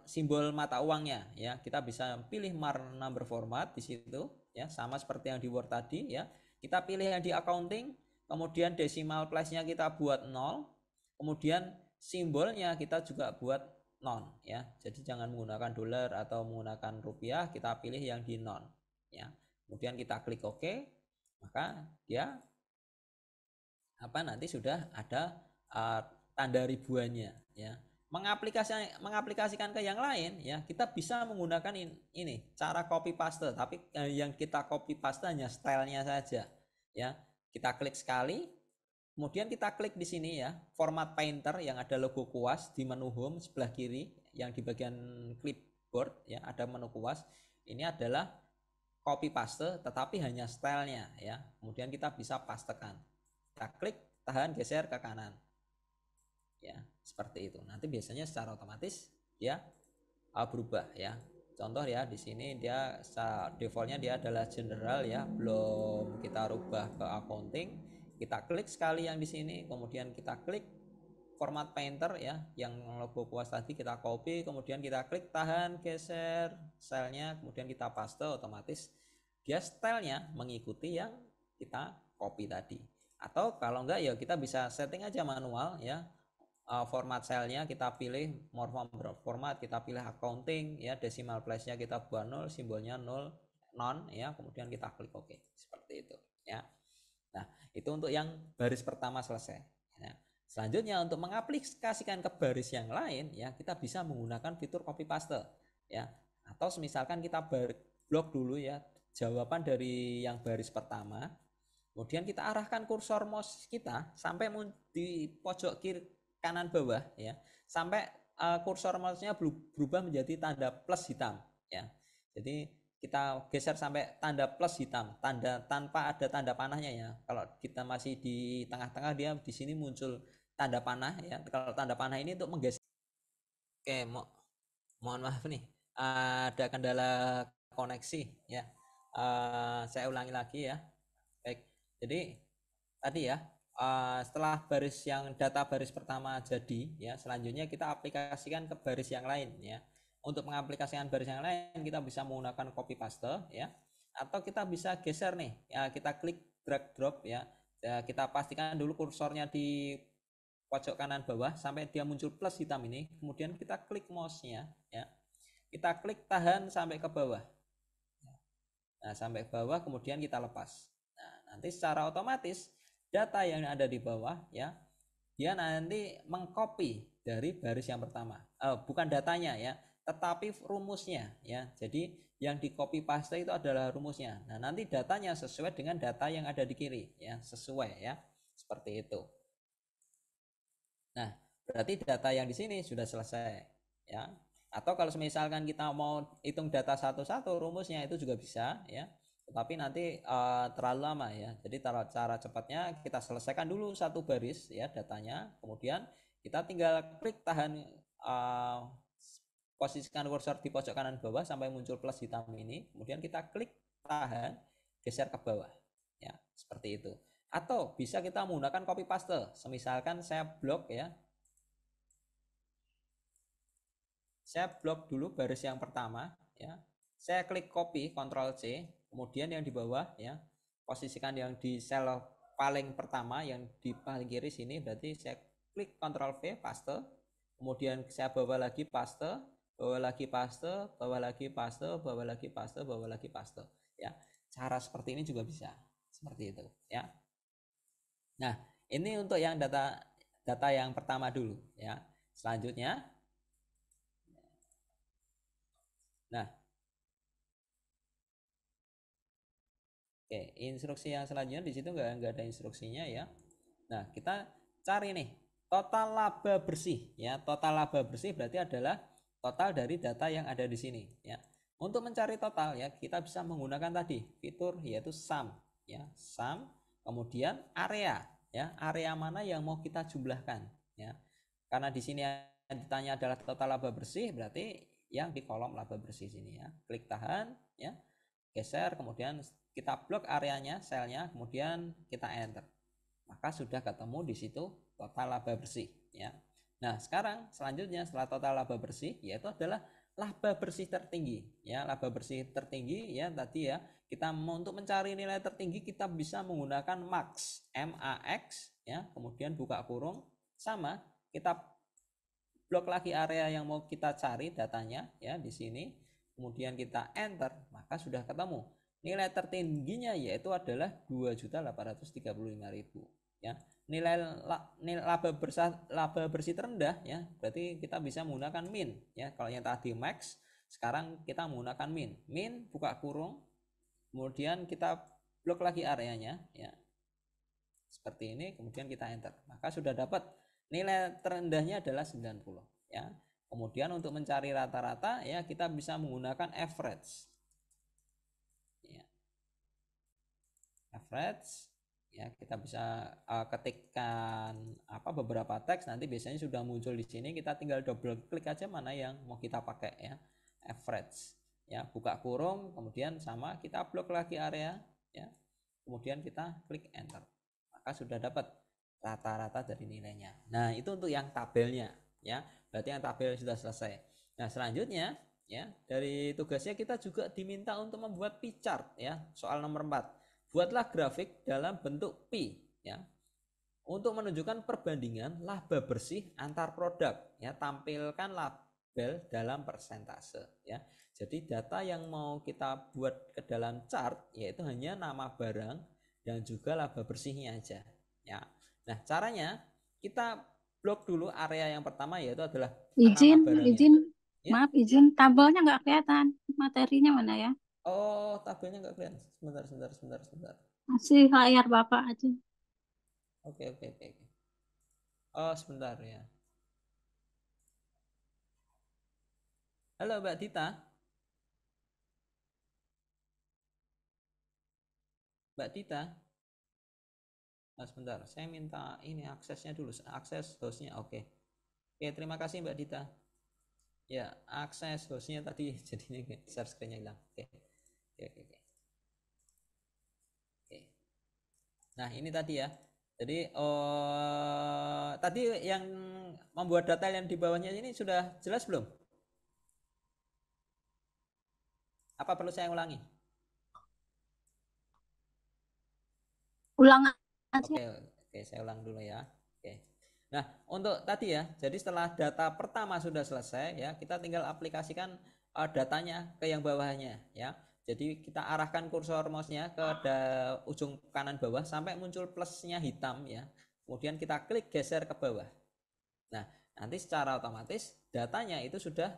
simbol mata uangnya ya. Kita bisa pilih mark number format di situ ya, sama seperti yang di Word tadi ya. Kita pilih yang di accounting, kemudian decimal place-nya kita buat 0, kemudian simbolnya kita juga buat non ya. Jadi jangan menggunakan dolar atau menggunakan rupiah, kita pilih yang di non ya. Kemudian kita klik OK, maka dia nanti sudah ada tanda ribuannya ya. Mengaplikasikan ke yang lain ya, kita bisa menggunakan ini cara copy paste, tapi yang kita copy paste hanya stylenya saja ya. Kita klik sekali, kemudian kita klik di sini ya, format painter yang ada logo kuas di menu home sebelah kiri, yang di bagian clipboard ya ada menu kuas. Ini adalah copy paste tetapi hanya stylenya ya. Kemudian kita bisa pastekan, kita klik, tahan, geser ke kanan ya, seperti itu. Nanti biasanya secara otomatis dia berubah ya. Contoh ya, di sini dia defaultnya dia adalah general ya, belum kita rubah ke accounting. Kita klik sekali yang di sini, kemudian kita klik format painter ya, yang logo kuas tadi kita copy, kemudian kita klik, tahan, geser stylenya, kemudian kita paste, otomatis dia stylenya mengikuti yang kita copy tadi. Atau kalau enggak ya kita bisa setting aja manual ya. Format selnya kita pilih more format, kita pilih accounting ya, decimal place-nya kita buat 0, simbolnya 0 non ya, kemudian kita klik OK, seperti itu ya. Nah, itu untuk yang baris pertama selesai. Nah, selanjutnya untuk mengaplikasikan ke baris yang lain ya, kita bisa menggunakan fitur copy paste ya. Atau misalkan kita blok dulu ya jawaban dari yang baris pertama, kemudian kita arahkan kursor mouse kita sampai di pojok kiri kanan bawah ya, sampai kursor mouse-nya berubah menjadi tanda plus hitam ya. Jadi kita geser sampai tanda plus hitam, tanda tanpa ada tanda panahnya ya. Kalau kita masih di tengah-tengah, dia di sini muncul tanda panah ya. Kalau tanda panah ini untuk menggeser. Oke, mohon maaf nih, ada kendala koneksi ya. Saya ulangi lagi ya. Baik, jadi tadi ya, setelah data baris pertama jadi ya, selanjutnya kita aplikasikan ke baris yang lain ya. Untuk mengaplikasikan baris yang lain kita bisa menggunakan copy paste ya, atau kita bisa geser nih ya, kita klik drag drop ya. Kita pastikan dulu kursornya di pojok kanan bawah sampai dia muncul plus hitam ini, kemudian kita klik mouse-nya ya, kita klik, tahan sampai ke bawah. Nah, sampai bawah, kemudian kita lepas. Nah, nanti secara otomatis data yang ada di bawah ya, dia nanti mengcopy dari baris yang pertama. Bukan datanya ya, tetapi rumusnya ya. Jadi yang di copy paste itu adalah rumusnya. Nah, nanti datanya sesuai dengan data yang ada di kiri ya, sesuai ya. Seperti itu. Nah, berarti data yang di sini sudah selesai ya. Atau kalau misalkan kita mau hitung data satu-satu rumusnya itu juga bisa ya, tetapi nanti terlalu lama ya. Jadi cara cepatnya kita selesaikan dulu satu baris ya datanya, kemudian kita tinggal klik tahan, posisikan kursor di pojok kanan bawah sampai muncul plus hitam ini, kemudian kita klik tahan, geser ke bawah ya, seperti itu. Atau bisa kita menggunakan copy paste. Semisalkan saya blok ya, saya blok dulu baris yang pertama ya, saya klik copy Ctrl C, kemudian yang di bawah ya posisikan yang di sel paling pertama yang di paling kiri sini, berarti saya klik Ctrl V paste, kemudian saya bawa lagi paste, bawa lagi paste, bawa lagi paste, bawa lagi paste, bawa lagi paste ya. Cara seperti ini juga bisa seperti itu ya. Nah, ini untuk yang data yang pertama dulu ya. Selanjutnya, nah, oke, instruksi yang selanjutnya di situ nggak ada instruksinya ya. Nah, kita cari nih total laba bersih ya. Total laba bersih berarti adalah total dari data yang ada di sini ya. Untuk mencari total ya, kita bisa menggunakan tadi fitur yaitu sum ya. Sum, kemudian area ya. Area mana yang mau kita jumlahkan ya. Karena di sini yang ditanya adalah total laba bersih, berarti yang di kolom laba bersih sini ya. Klik tahan ya. Geser, kemudian kita blok areanya, selnya, kemudian kita enter. Maka sudah ketemu di situ total laba bersih ya. Nah, sekarang selanjutnya setelah total laba bersih yaitu adalah laba bersih tertinggi ya. Laba bersih tertinggi ya tadi ya, kita untuk mencari nilai tertinggi kita bisa menggunakan max, MAX ya, kemudian buka kurung, sama kita blok lagi area yang mau kita cari datanya ya di sini, kemudian kita enter, maka sudah ketemu nilai tertingginya yaitu adalah 2.835.000 ya. Nilai laba bersih terendah ya, berarti kita bisa menggunakan min ya. Kalau yang tadi max, sekarang kita menggunakan min buka kurung, kemudian kita blok lagi areanya ya seperti ini, kemudian kita enter, maka sudah dapat nilai terendahnya adalah 90 ya. Kemudian untuk mencari rata-rata ya kita bisa menggunakan average ya. Average ya, kita bisa ketikkan beberapa teks, nanti biasanya sudah muncul di sini, kita tinggal double klik aja mana yang mau kita pakai ya. Average ya, buka kurung, kemudian sama kita blok lagi area ya, kemudian kita klik enter, maka sudah dapat rata-rata dari nilainya. Nah, itu untuk yang tabelnya ya, berarti yang tabel sudah selesai. Nah, selanjutnya ya, dari tugasnya kita juga diminta untuk membuat pie chart ya. Soal nomor 4, buatlah grafik dalam bentuk pie ya, untuk menunjukkan perbandingan laba bersih antar produk ya. Tampilkan label dalam persentase ya. Jadi data yang mau kita buat ke dalam chart yaitu hanya nama barang dan juga laba bersihnya aja ya. Nah, caranya kita blok dulu area yang pertama yaitu adalah nama barangnya ya. Maaf, izin, tabelnya nggak kelihatan, materinya mana ya? Oh, tabelnya nggak kelihatan. Sebentar. Masih layar Bapak aja. Oke. Oh, sebentar ya. Halo Mbak Dita. Mbak Dita. Nah, sebentar, saya minta ini aksesnya dulu, akses hostnya. Oke, terima kasih Mbak Dita. Ya, akses hostnya tadi jadinya share screen-nya hilang. Oke. Nah, ini tadi ya. Jadi tadi yang membuat data yang di bawahnya ini sudah jelas belum? Apa perlu saya ulangi? Ulang aja. Oke, saya ulang dulu ya. Oke. Nah, untuk tadi ya, jadi setelah data pertama sudah selesai ya, kita tinggal aplikasikan datanya ke yang bawahnya ya. Jadi kita arahkan kursor mouse-nya ke ujung kanan bawah sampai muncul plusnya hitam ya. Kemudian kita klik geser ke bawah. Nah, nanti secara otomatis datanya itu sudah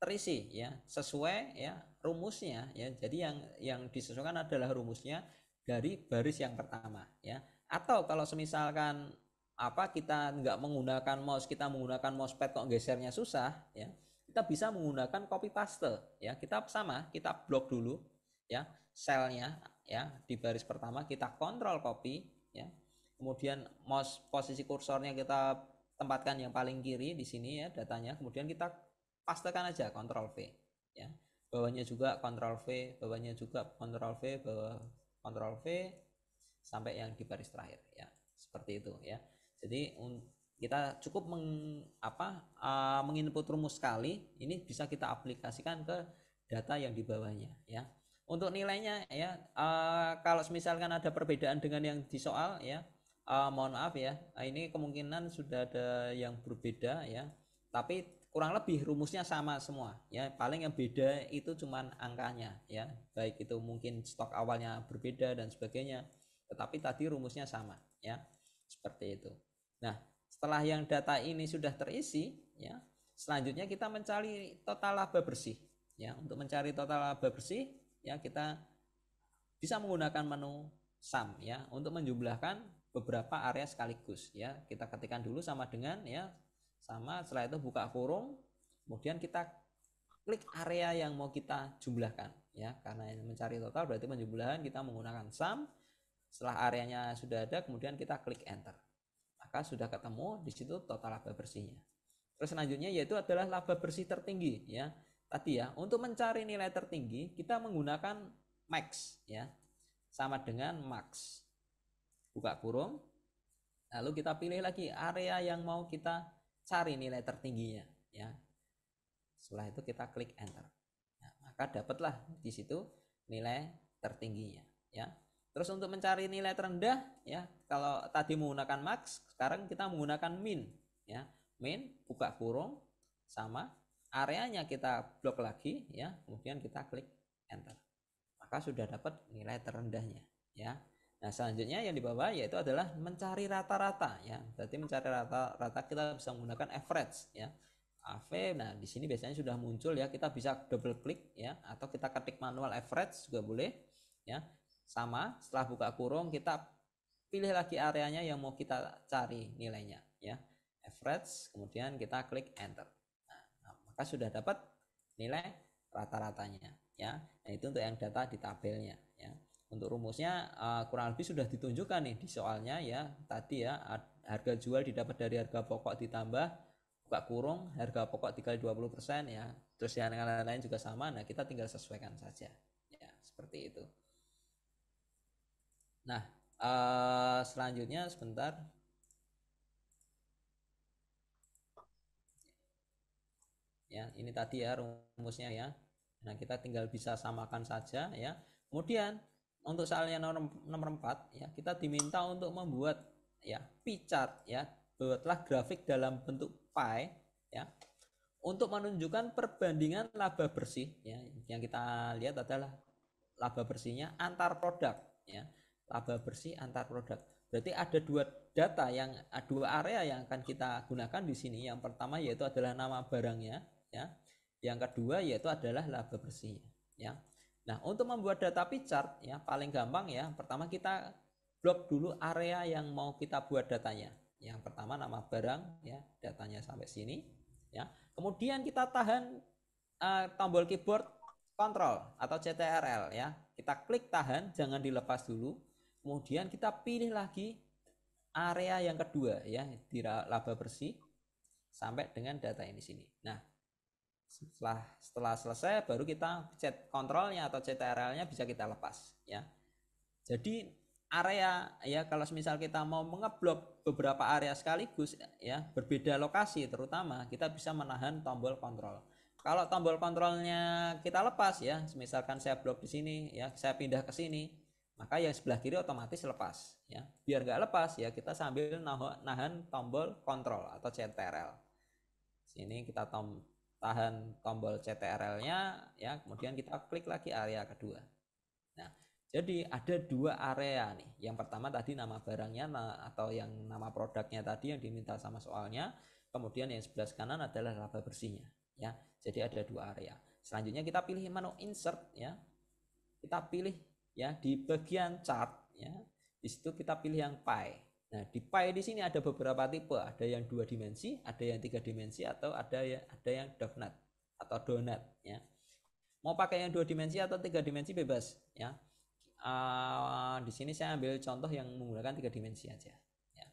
terisi ya, sesuai ya rumusnya ya. Jadi yang disesuaikan adalah rumusnya dari baris yang pertama ya. Atau kalau misalkan kita nggak menggunakan mouse, kita menggunakan mousepad kok gesernya susah ya, kita bisa menggunakan copy paste ya. Kita blok dulu ya selnya ya, di baris pertama kita kontrol copy ya, kemudian mouse posisi kursornya kita tempatkan yang paling kiri di sini ya datanya, kemudian kita pastekan aja Ctrl V ya, bawahnya juga Ctrl V, bawahnya juga Ctrl V, bawah Ctrl V sampai yang di baris terakhir ya, seperti itu ya. Jadi kita cukup menginput rumus sekali, ini bisa kita aplikasikan ke data yang di bawahnya ya. Untuk nilainya ya, kalau misalkan ada perbedaan dengan yang di soal ya, mohon maaf ya, ini kemungkinan sudah ada yang berbeda ya, tapi kurang lebih rumusnya sama semua ya, paling yang beda itu cuman angkanya ya, baik itu mungkin stok awalnya berbeda dan sebagainya, tetapi tadi rumusnya sama ya, seperti itu. Nah, setelah yang data ini sudah terisi ya, selanjutnya kita mencari total laba bersih ya. Untuk mencari total laba bersih ya, kita bisa menggunakan menu sum ya untuk menjumlahkan beberapa area sekaligus ya. Kita ketikkan dulu sama dengan ya, sama, setelah itu buka kurung, kemudian kita klik area yang mau kita jumlahkan ya, karena mencari total berarti penjumlahan, kita menggunakan sum. Setelah areanya sudah ada, kemudian kita klik enter, maka sudah ketemu di situ total laba bersihnya. Terus selanjutnya yaitu adalah laba bersih tertinggi ya. Tadi ya, untuk mencari nilai tertinggi kita menggunakan max ya, sama dengan max, buka kurung, lalu kita pilih lagi area yang mau kita cari nilai tertingginya ya. Setelah itu kita klik enter, nah, maka dapatlah di situ nilai tertingginya ya. Terus untuk mencari nilai terendah ya, kalau tadi menggunakan max, sekarang kita menggunakan min ya. Min, buka kurung, sama, areanya kita blok lagi ya, kemudian kita klik enter, maka sudah dapat nilai terendahnya ya. Nah, selanjutnya yang di bawah yaitu adalah mencari rata-rata ya. Berarti mencari rata-rata kita bisa menggunakan average ya. AV, nah di sini biasanya sudah muncul ya, kita bisa double klik ya, atau kita ketik manual average juga boleh ya. Sama, setelah buka kurung kita pilih lagi areanya yang mau kita cari nilainya ya, average, kemudian kita klik enter. Nah, maka sudah dapat nilai rata-ratanya ya. Nah, itu untuk yang data di tabelnya ya. Untuk rumusnya kurang lebih sudah ditunjukkan nih di soalnya ya. Tadi ya, harga jual didapat dari harga pokok ditambah buka kurung harga pokok dikali 20% ya. Terus yang lain-lain juga sama. Nah, kita tinggal sesuaikan saja ya, seperti itu. Nah, selanjutnya sebentar. Ya, ini tadi ya rumusnya ya. Nah, kita tinggal bisa samakan saja ya. Kemudian untuk soalnya nomor 4 ya, kita diminta untuk membuat ya pie chart ya. Buatlah grafik dalam bentuk pie ya, untuk menunjukkan perbandingan laba bersih ya. Yang kita lihat adalah laba bersihnya antar produk ya. Laba bersih antar produk. Berarti ada dua area yang akan kita gunakan di sini. Yang pertama yaitu adalah nama barangnya ya. Yang kedua yaitu adalah laba bersihnya ya. Nah, untuk membuat data pie chart ya paling gampang ya. Pertama kita blok dulu area yang mau kita buat datanya. Yang pertama nama barang ya, datanya sampai sini ya. Kemudian kita tahan tombol keyboard Ctrl atau CTRL ya. Kita klik tahan, jangan dilepas dulu. Kemudian kita pilih lagi area yang kedua ya, di laba bersih sampai dengan data ini sini. Nah, setelah selesai baru kita pencet kontrolnya atau CTRL-nya bisa kita lepas ya. Jadi area ya, kalau misal kita mau mengeblok beberapa area sekaligus ya, berbeda lokasi terutama, kita bisa menahan tombol kontrol. Kalau tombol kontrolnya kita lepas ya, misalkan saya blok di sini ya, saya pindah ke sini, maka yang sebelah kiri otomatis lepas ya. Biar nggak lepas ya, kita sambil nahan tombol kontrol atau CTRL. Sini kita tahan tombol CTRL-nya ya, kemudian kita klik lagi area kedua. Nah, jadi ada dua area nih. Yang pertama tadi nama barangnya atau yang nama produknya tadi yang diminta sama soalnya. Kemudian yang sebelah kanan adalah laba bersihnya ya. Jadi ada dua area. Selanjutnya kita pilih menu insert ya. Kita pilih ya di bagian chart ya. Di situ kita pilih yang pie Nah, di pie di sini ada beberapa tipe, ada yang 2 dimensi, ada yang 3 dimensi, atau ada yang donut atau donat ya. Mau pakai yang 2 dimensi atau 3 dimensi bebas ya. Di sini saya ambil contoh yang menggunakan 3 dimensi aja ya.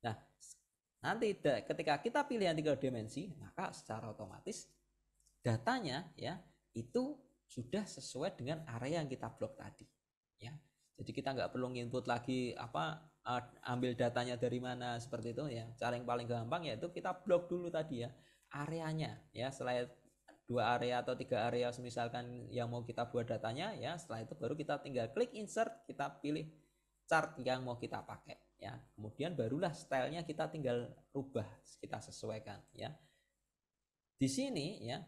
Nah, nanti ketika kita pilih yang 3 dimensi, maka secara otomatis datanya ya itu sudah sesuai dengan area yang kita blok tadi ya. Jadi kita nggak perlu input lagi ambil datanya dari mana seperti itu ya. Cara yang paling gampang yaitu kita blok dulu tadi ya areanya ya. Setelah 2 area atau 3 area misalkan yang mau kita buat datanya ya, setelah itu baru kita tinggal klik insert, kita pilih chart yang mau kita pakai ya. Kemudian barulah stylenya kita tinggal rubah, kita sesuaikan ya. Di sini ya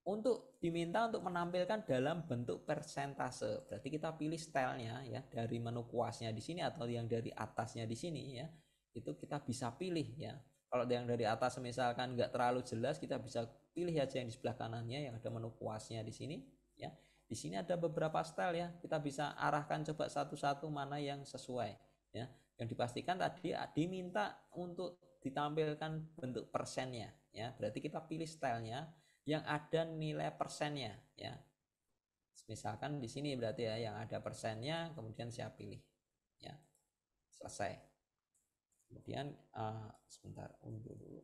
untuk diminta untuk menampilkan dalam bentuk persentase. Berarti kita pilih stylenya ya dari menu kuasnya di sini atau yang dari atasnya di sini ya. Itu kita bisa pilih ya. Kalau yang dari atas misalkan nggak terlalu jelas, kita bisa pilih aja yang di sebelah kanannya yang ada menu kuasnya di sini ya. Di sini ada beberapa style ya. Kita bisa arahkan coba satu-satu mana yang sesuai ya. Yang dipastikan tadi diminta untuk ditampilkan bentuk persennya ya. Berarti kita pilih stylenya yang ada nilai persennya ya. Misalkan di sini berarti ya yang ada persennya, kemudian saya pilih ya. Selesai. Kemudian sebentar unduh dulu.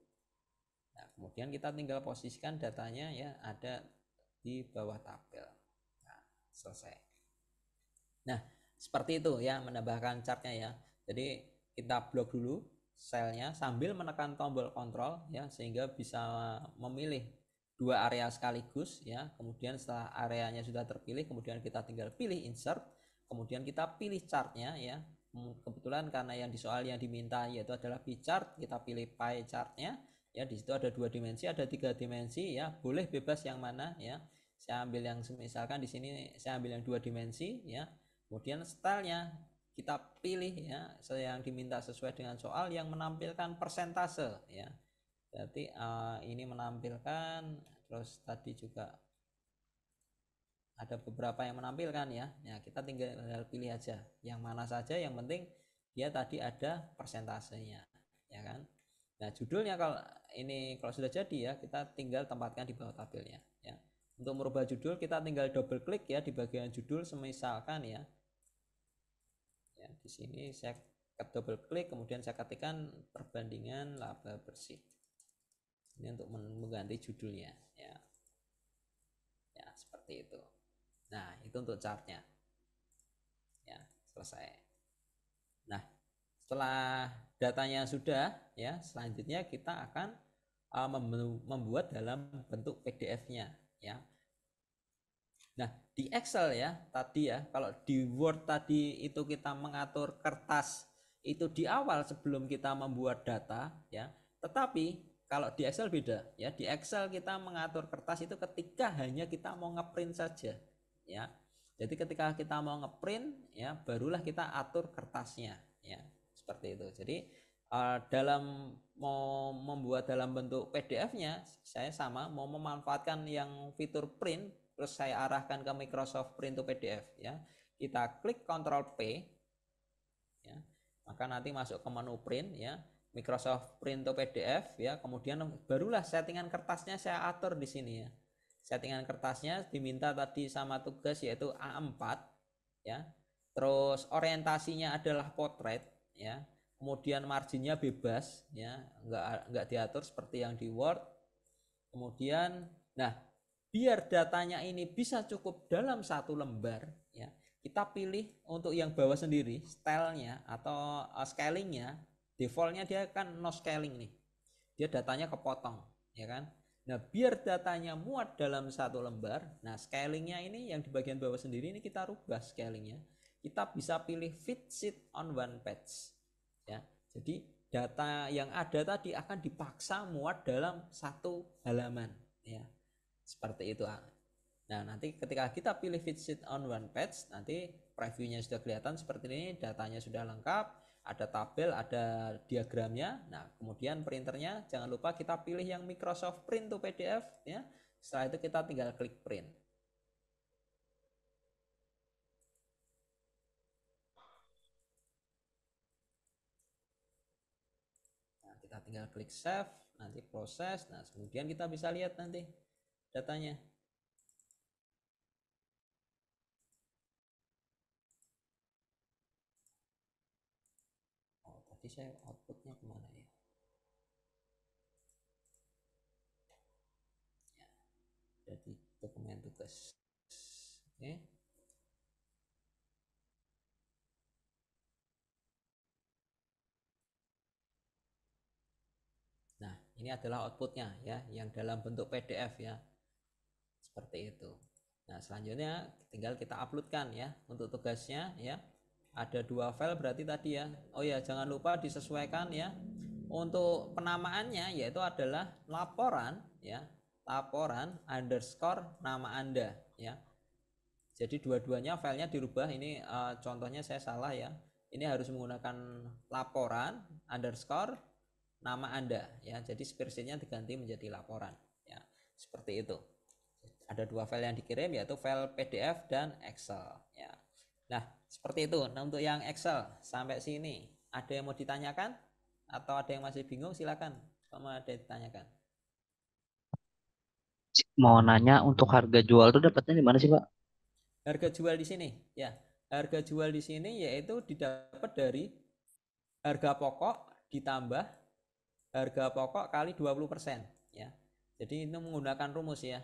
Nah, kemudian kita tinggal posisikan datanya ya ada di bawah tabel. Nah, selesai. Nah, seperti itu ya menambahkan chartnya ya. Jadi kita blok dulu selnya sambil menekan tombol kontrol ya sehingga bisa memilih 2 area sekaligus ya. Kemudian setelah areanya sudah terpilih, kemudian kita tinggal pilih insert, kemudian kita pilih chartnya ya. Kebetulan karena yang di soal yang diminta yaitu adalah pie chart, kita pilih pie chartnya ya. Di situ ada 2 dimensi, ada 3 dimensi ya. Boleh bebas yang mana ya. Saya ambil yang misalkan di sini saya ambil yang 2 dimensi ya. Kemudian stylenya kita pilih ya yang diminta sesuai dengan soal yang menampilkan persentase ya. Berarti ini menampilkan, terus tadi juga ada beberapa yang menampilkan ya. Ya kita tinggal pilih aja yang mana saja, yang penting dia tadi ada persentasenya ya kan. Nah, judulnya kalau sudah jadi ya, kita tinggal tempatkan di bawah tabelnya ya. Untuk merubah judul kita tinggal double klik ya di bagian judul, semisalkan ya. Ya, di sini saya double klik, kemudian saya ketikkan perbandingan laba bersih. Ini untuk mengganti judulnya ya. Ya, seperti itu. Nah, itu untuk chartnya. Ya, selesai. Nah, setelah datanya sudah ya, selanjutnya kita akan membuat dalam bentuk PDF-nya ya. Nah, di Excel ya tadi ya, kalau di Word tadi itu kita mengatur kertas itu di awal sebelum kita membuat data ya. Tetapi kalau di Excel beda ya. Di Excel kita mengatur kertas itu ketika hanya kita mau ngeprint saja ya. Jadi ketika kita mau ngeprint ya, barulah kita atur kertasnya ya. Seperti itu. Jadi dalam mau membuat dalam bentuk PDF-nya, saya sama mau memanfaatkan yang fitur print, terus saya arahkan ke Microsoft Print to PDF ya. Kita klik Ctrl P ya. Maka nanti masuk ke menu print ya. Microsoft Print to PDF ya. Kemudian barulah settingan kertasnya saya atur di sini ya. Settingan kertasnya diminta tadi sama tugas yaitu A4 ya. Terus orientasinya adalah potret ya. Kemudian marginnya bebas ya, enggak diatur seperti yang di Word. Kemudian nah, biar datanya ini bisa cukup dalam 1 lembar ya, kita pilih untuk yang bawah sendiri stylenya atau scalingnya, defaultnya dia kan no scaling nih, dia datanya kepotong ya kan. Nah, biar datanya muat dalam 1 lembar, nah scalingnya ini yang di bagian bawah sendiri ini kita rubah scalingnya, kita bisa pilih fit sheet on one page ya. Jadi data yang ada tadi akan dipaksa muat dalam 1 halaman ya. Seperti itu. Nah, nanti ketika kita pilih fit sheet on one page, nanti previewnya sudah kelihatan seperti ini, datanya sudah lengkap, ada tabel, ada diagramnya. Nah, kemudian printernya jangan lupa kita pilih yang Microsoft Print to PDF ya. Setelah itu kita tinggal klik print. Kita tinggal klik save, nanti proses. Nah, kemudian kita bisa lihat nanti datanya. Oh, tadi saya outputnya kemana ya? Ya, jadi dokumen tugas. Oke. Nah, ini adalah outputnya ya, yang dalam bentuk PDF ya, seperti itu. Nah, selanjutnya tinggal kita uploadkan ya untuk tugasnya ya. Ada 2 file berarti tadi ya. Oh ya, jangan lupa disesuaikan ya. Untuk penamaannya yaitu adalah laporan ya, laporan underscore nama Anda ya. Jadi dua-duanya filenya dirubah. Ini contohnya saya salah ya. Ini harus menggunakan laporan underscore nama Anda ya. Jadi spreadsheetnya diganti menjadi laporan ya. Seperti itu. Ada 2 file yang dikirim yaitu file PDF dan Excel ya. Nah, seperti itu. Nah, untuk yang Excel sampai sini ada yang mau ditanyakan atau ada yang masih bingung, silakan. Kalau ada yang ditanyakan. Mau nanya untuk harga jual tuh dapatnya di mana sih, Pak? Harga jual di sini ya. Harga jual di sini yaitu didapat dari harga pokok ditambah harga pokok kali 20% ya. Jadi itu menggunakan rumus ya.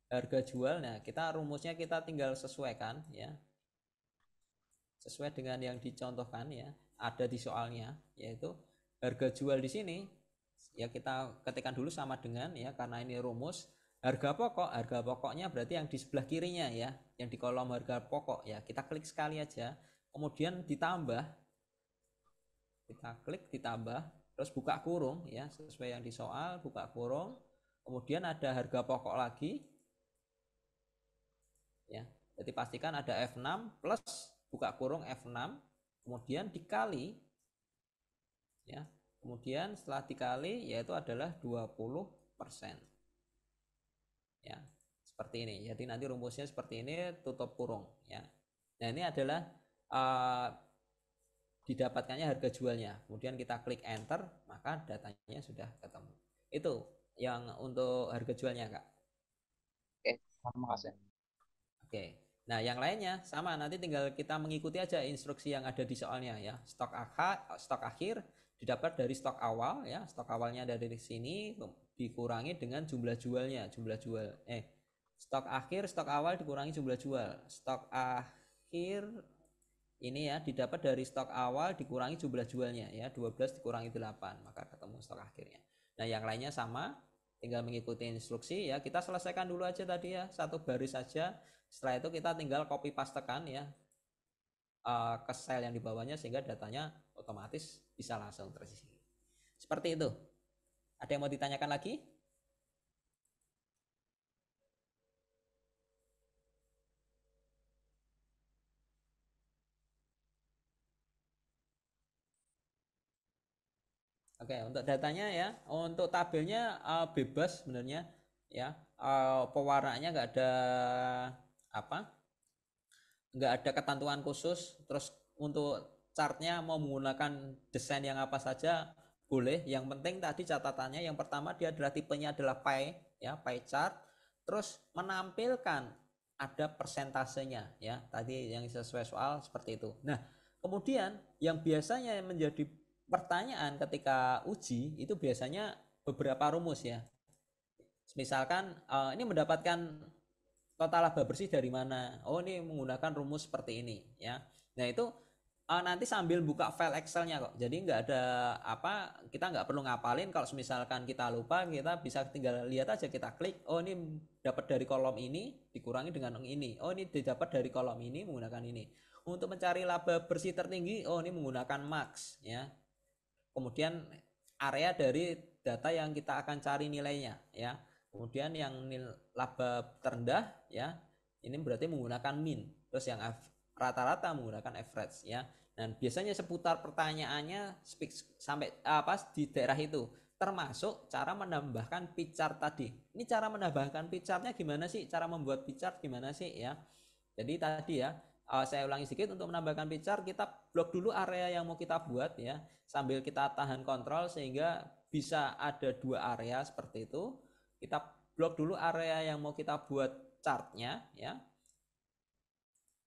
Harga jual, nah kita rumusnya kita tinggal sesuaikan ya. Sesuai dengan yang dicontohkan ya, ada di soalnya, yaitu harga jual di sini ya kita ketikkan dulu sama dengan ya, karena ini rumus harga pokoknya berarti yang di sebelah kirinya ya, yang di kolom harga pokok ya, kita klik sekali aja, kemudian ditambah, kita klik ditambah, terus buka kurung ya, sesuai yang di soal, buka kurung, kemudian ada harga pokok lagi ya, jadi pastikan ada F6 plus buka kurung F6, kemudian dikali ya, kemudian setelah dikali yaitu adalah 20% ya, seperti ini. Jadi nanti rumusnya seperti ini, tutup kurung ya. Nah, ini adalah didapatkannya harga jualnya, kemudian kita klik enter, maka datanya sudah ketemu. Itu yang untuk harga jualnya, Kak. Oke, terima kasih. Oke. Nah, yang lainnya sama, nanti tinggal kita mengikuti aja instruksi yang ada di soalnya ya. Stok akhir didapat dari stok awal ya. Stok awalnya dari sini dikurangi dengan jumlah jualnya, stok akhir, stok awal dikurangi jumlah jual. Stok akhir ini ya didapat dari stok awal dikurangi jumlah jualnya ya, 12 dikurangi 8, maka ketemu stok akhirnya. Nah, yang lainnya sama, tinggal mengikuti instruksi ya. Kita selesaikan dulu aja tadi ya, satu baris saja. Setelah itu kita tinggal copy pastekan ya ke sel yang di bawahnya, sehingga datanya otomatis bisa langsung terisi. Seperti itu. Ada yang mau ditanyakan lagi? Oke, untuk datanya ya, untuk tabelnya bebas sebenarnya ya, pewarnaannya nggak ada ketentuan khusus. Terus untuk chartnya mau menggunakan desain yang apa saja boleh. Yang penting tadi catatannya, yang pertama dia adalah tipenya adalah pie ya, pie chart. Terus menampilkan ada persentasenya ya, tadi yang sesuai soal seperti itu. Nah, kemudian yang biasanya menjadi pertanyaan ketika uji itu biasanya beberapa rumus ya. Misalkan ini mendapatkan total laba bersih dari mana? Oh, ini menggunakan rumus seperti ini ya. Nah, itu nanti sambil buka file Excel-nya kok. Jadi nggak ada kita nggak perlu ngapalin. Kalau misalkan kita lupa, kita bisa tinggal lihat aja, kita klik, oh ini dapat dari kolom ini dikurangi dengan ini. Oh, ini didapat dari kolom ini menggunakan ini. Untuk mencari laba bersih tertinggi, oh ini menggunakan max ya. Kemudian area dari data yang kita akan cari nilainya ya. Kemudian yang laba terendah ya, ini berarti menggunakan min. Terus yang rata-rata menggunakan average ya. Dan biasanya seputar pertanyaannya sampai di daerah itu, termasuk cara menambahkan pie chart tadi. Ini cara menambahkan pie chartnya gimana sih? Cara membuat pie chart gimana sih ya? Jadi tadi ya, Saya ulangi sedikit, untuk menambahkan picture kita blok dulu area yang mau kita buat ya, sambil kita tahan kontrol sehingga bisa ada 2 area seperti itu. Kita blok dulu area yang mau kita buat chartnya ya.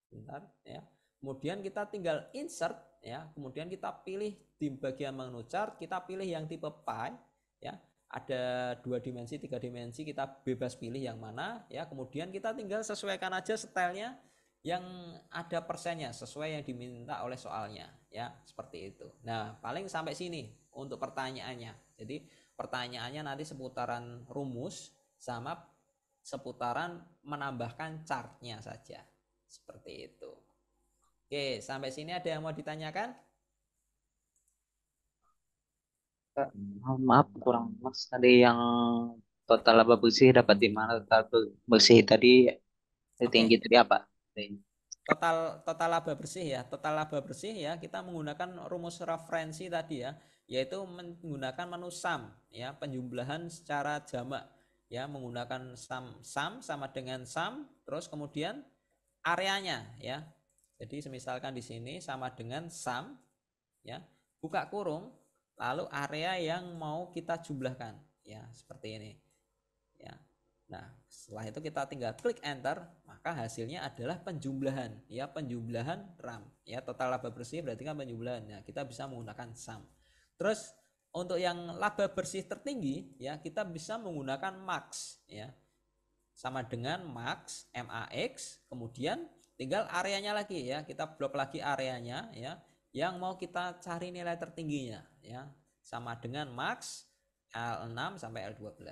Bentar ya. Kemudian kita tinggal insert ya, kemudian kita pilih di bagian menu chart, kita pilih yang tipe pie ya. Ada 2 dimensi, 3 dimensi, kita bebas pilih yang mana ya. Kemudian kita tinggal sesuaikan aja stylenya yang ada persennya sesuai yang diminta oleh soalnya ya, seperti itu. Nah, paling sampai sini untuk pertanyaannya. Jadi pertanyaannya nanti seputaran rumus sama seputaran menambahkan chartnya saja, seperti itu. Oke, sampai sini ada yang mau ditanyakan? Maaf kurang mas tadi yang total laba bersih dapat di mana, total bersih tadi tinggi Oke, tadi apa? total laba bersih ya. Total laba bersih ya, kita menggunakan rumus referensi tadi ya, yaitu menggunakan menu sum ya, penjumlahan secara jamak ya, menggunakan sum sama dengan sum, terus kemudian areanya ya. Jadi semisalkan di sini sama dengan sum ya, buka kurung, lalu area yang mau kita jumlahkan ya, seperti ini ya. Nah, setelah itu kita tinggal klik enter, maka hasilnya adalah penjumlahan ya, penjumlahan RAM ya, total laba bersih berarti kan penjumlahan. Nah, kita bisa menggunakan sum. Terus untuk yang laba bersih tertinggi ya, kita bisa menggunakan max ya, sama dengan max max, kemudian tinggal areanya lagi ya, kita blok lagi areanya ya, yang mau kita cari nilai tertingginya ya, sama dengan max L6 sampai L12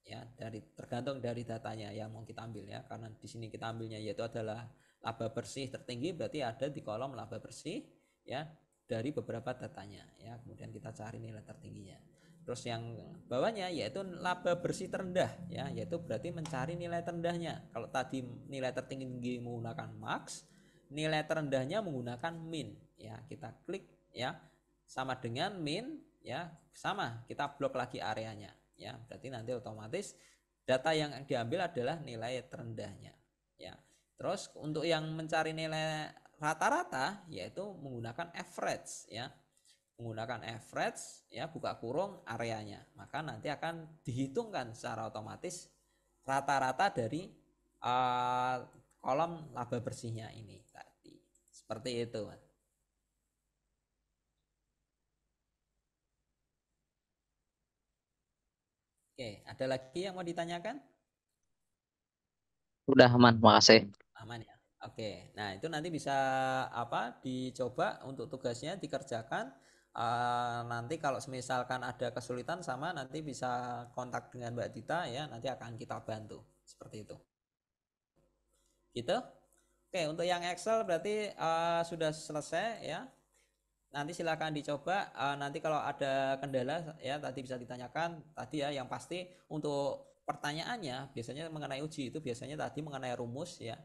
ya, dari tergantung dari datanya yang mau kita ambil ya, karena di sini kita ambilnya yaitu adalah laba bersih tertinggi, berarti ada di kolom laba bersih ya, dari beberapa datanya ya, kemudian kita cari nilai tertingginya. Terus yang bawahnya yaitu laba bersih terendah ya, yaitu berarti mencari nilai terendahnya. Kalau tadi nilai tertinggi menggunakan max, nilai terendahnya menggunakan min ya. Kita klik ya, sama dengan min ya, sama kita blok lagi areanya ya. Berarti nanti otomatis data yang diambil adalah nilai terendahnya ya. Terus untuk yang mencari nilai rata-rata yaitu menggunakan average ya, menggunakan average ya, buka kurung areanya, maka nanti akan dihitungkan secara otomatis rata-rata dari kolom laba bersihnya ini tadi, seperti itu. Oke, ada lagi yang mau ditanyakan? Udah aman, makasih. Aman ya. Oke, nah itu nanti bisa dicoba untuk tugasnya dikerjakan. Nanti kalau misalkan ada kesulitan sama, nanti bisa kontak dengan Mbak Dita ya, nanti akan kita bantu seperti itu. Gitu. Oke, untuk yang Excel berarti sudah selesai ya. Nanti silakan dicoba. Nanti kalau ada kendala ya tadi bisa ditanyakan tadi ya. Yang pasti untuk pertanyaannya biasanya mengenai uji itu biasanya tadi mengenai rumus ya,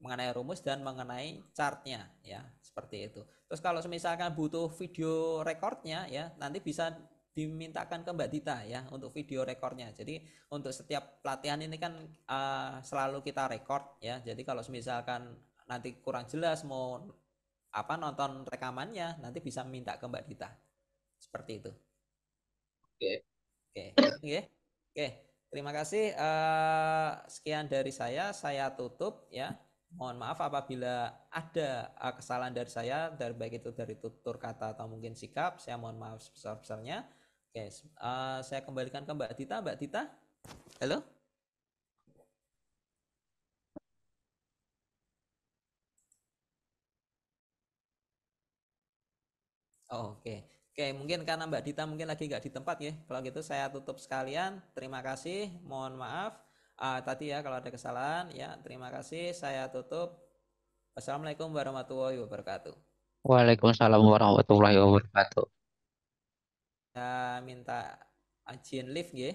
mengenai rumus dan mengenai chartnya ya, seperti itu. Terus kalau misalkan butuh video recordnya ya, nanti bisa dimintakan ke Mbak Dita ya untuk video recordnya. Jadi untuk setiap pelatihan ini kan selalu kita record ya. Jadi kalau misalkan nanti kurang jelas mau nonton rekamannya, nanti bisa minta ke Mbak Dita seperti itu. Oke. Oke, gitu ya. Oke, terima kasih. Sekian dari saya tutup ya. Mohon maaf apabila ada kesalahan dari saya, baik itu dari tutur kata atau mungkin sikap, saya mohon maaf sebesar-besarnya. Oke, saya kembalikan ke Mbak Dita. Mbak Dita, halo? Oh, oke. Oke, mungkin karena Mbak Dita mungkin lagi nggak di tempat ya. Kalau gitu saya tutup sekalian. Terima kasih. Mohon maaf. Tadi ya kalau ada kesalahan ya. Terima kasih. Saya tutup. Wassalamualaikum warahmatullahi wabarakatuh. Waalaikumsalam warahmatullahi wabarakatuh. Saya minta izin live ya.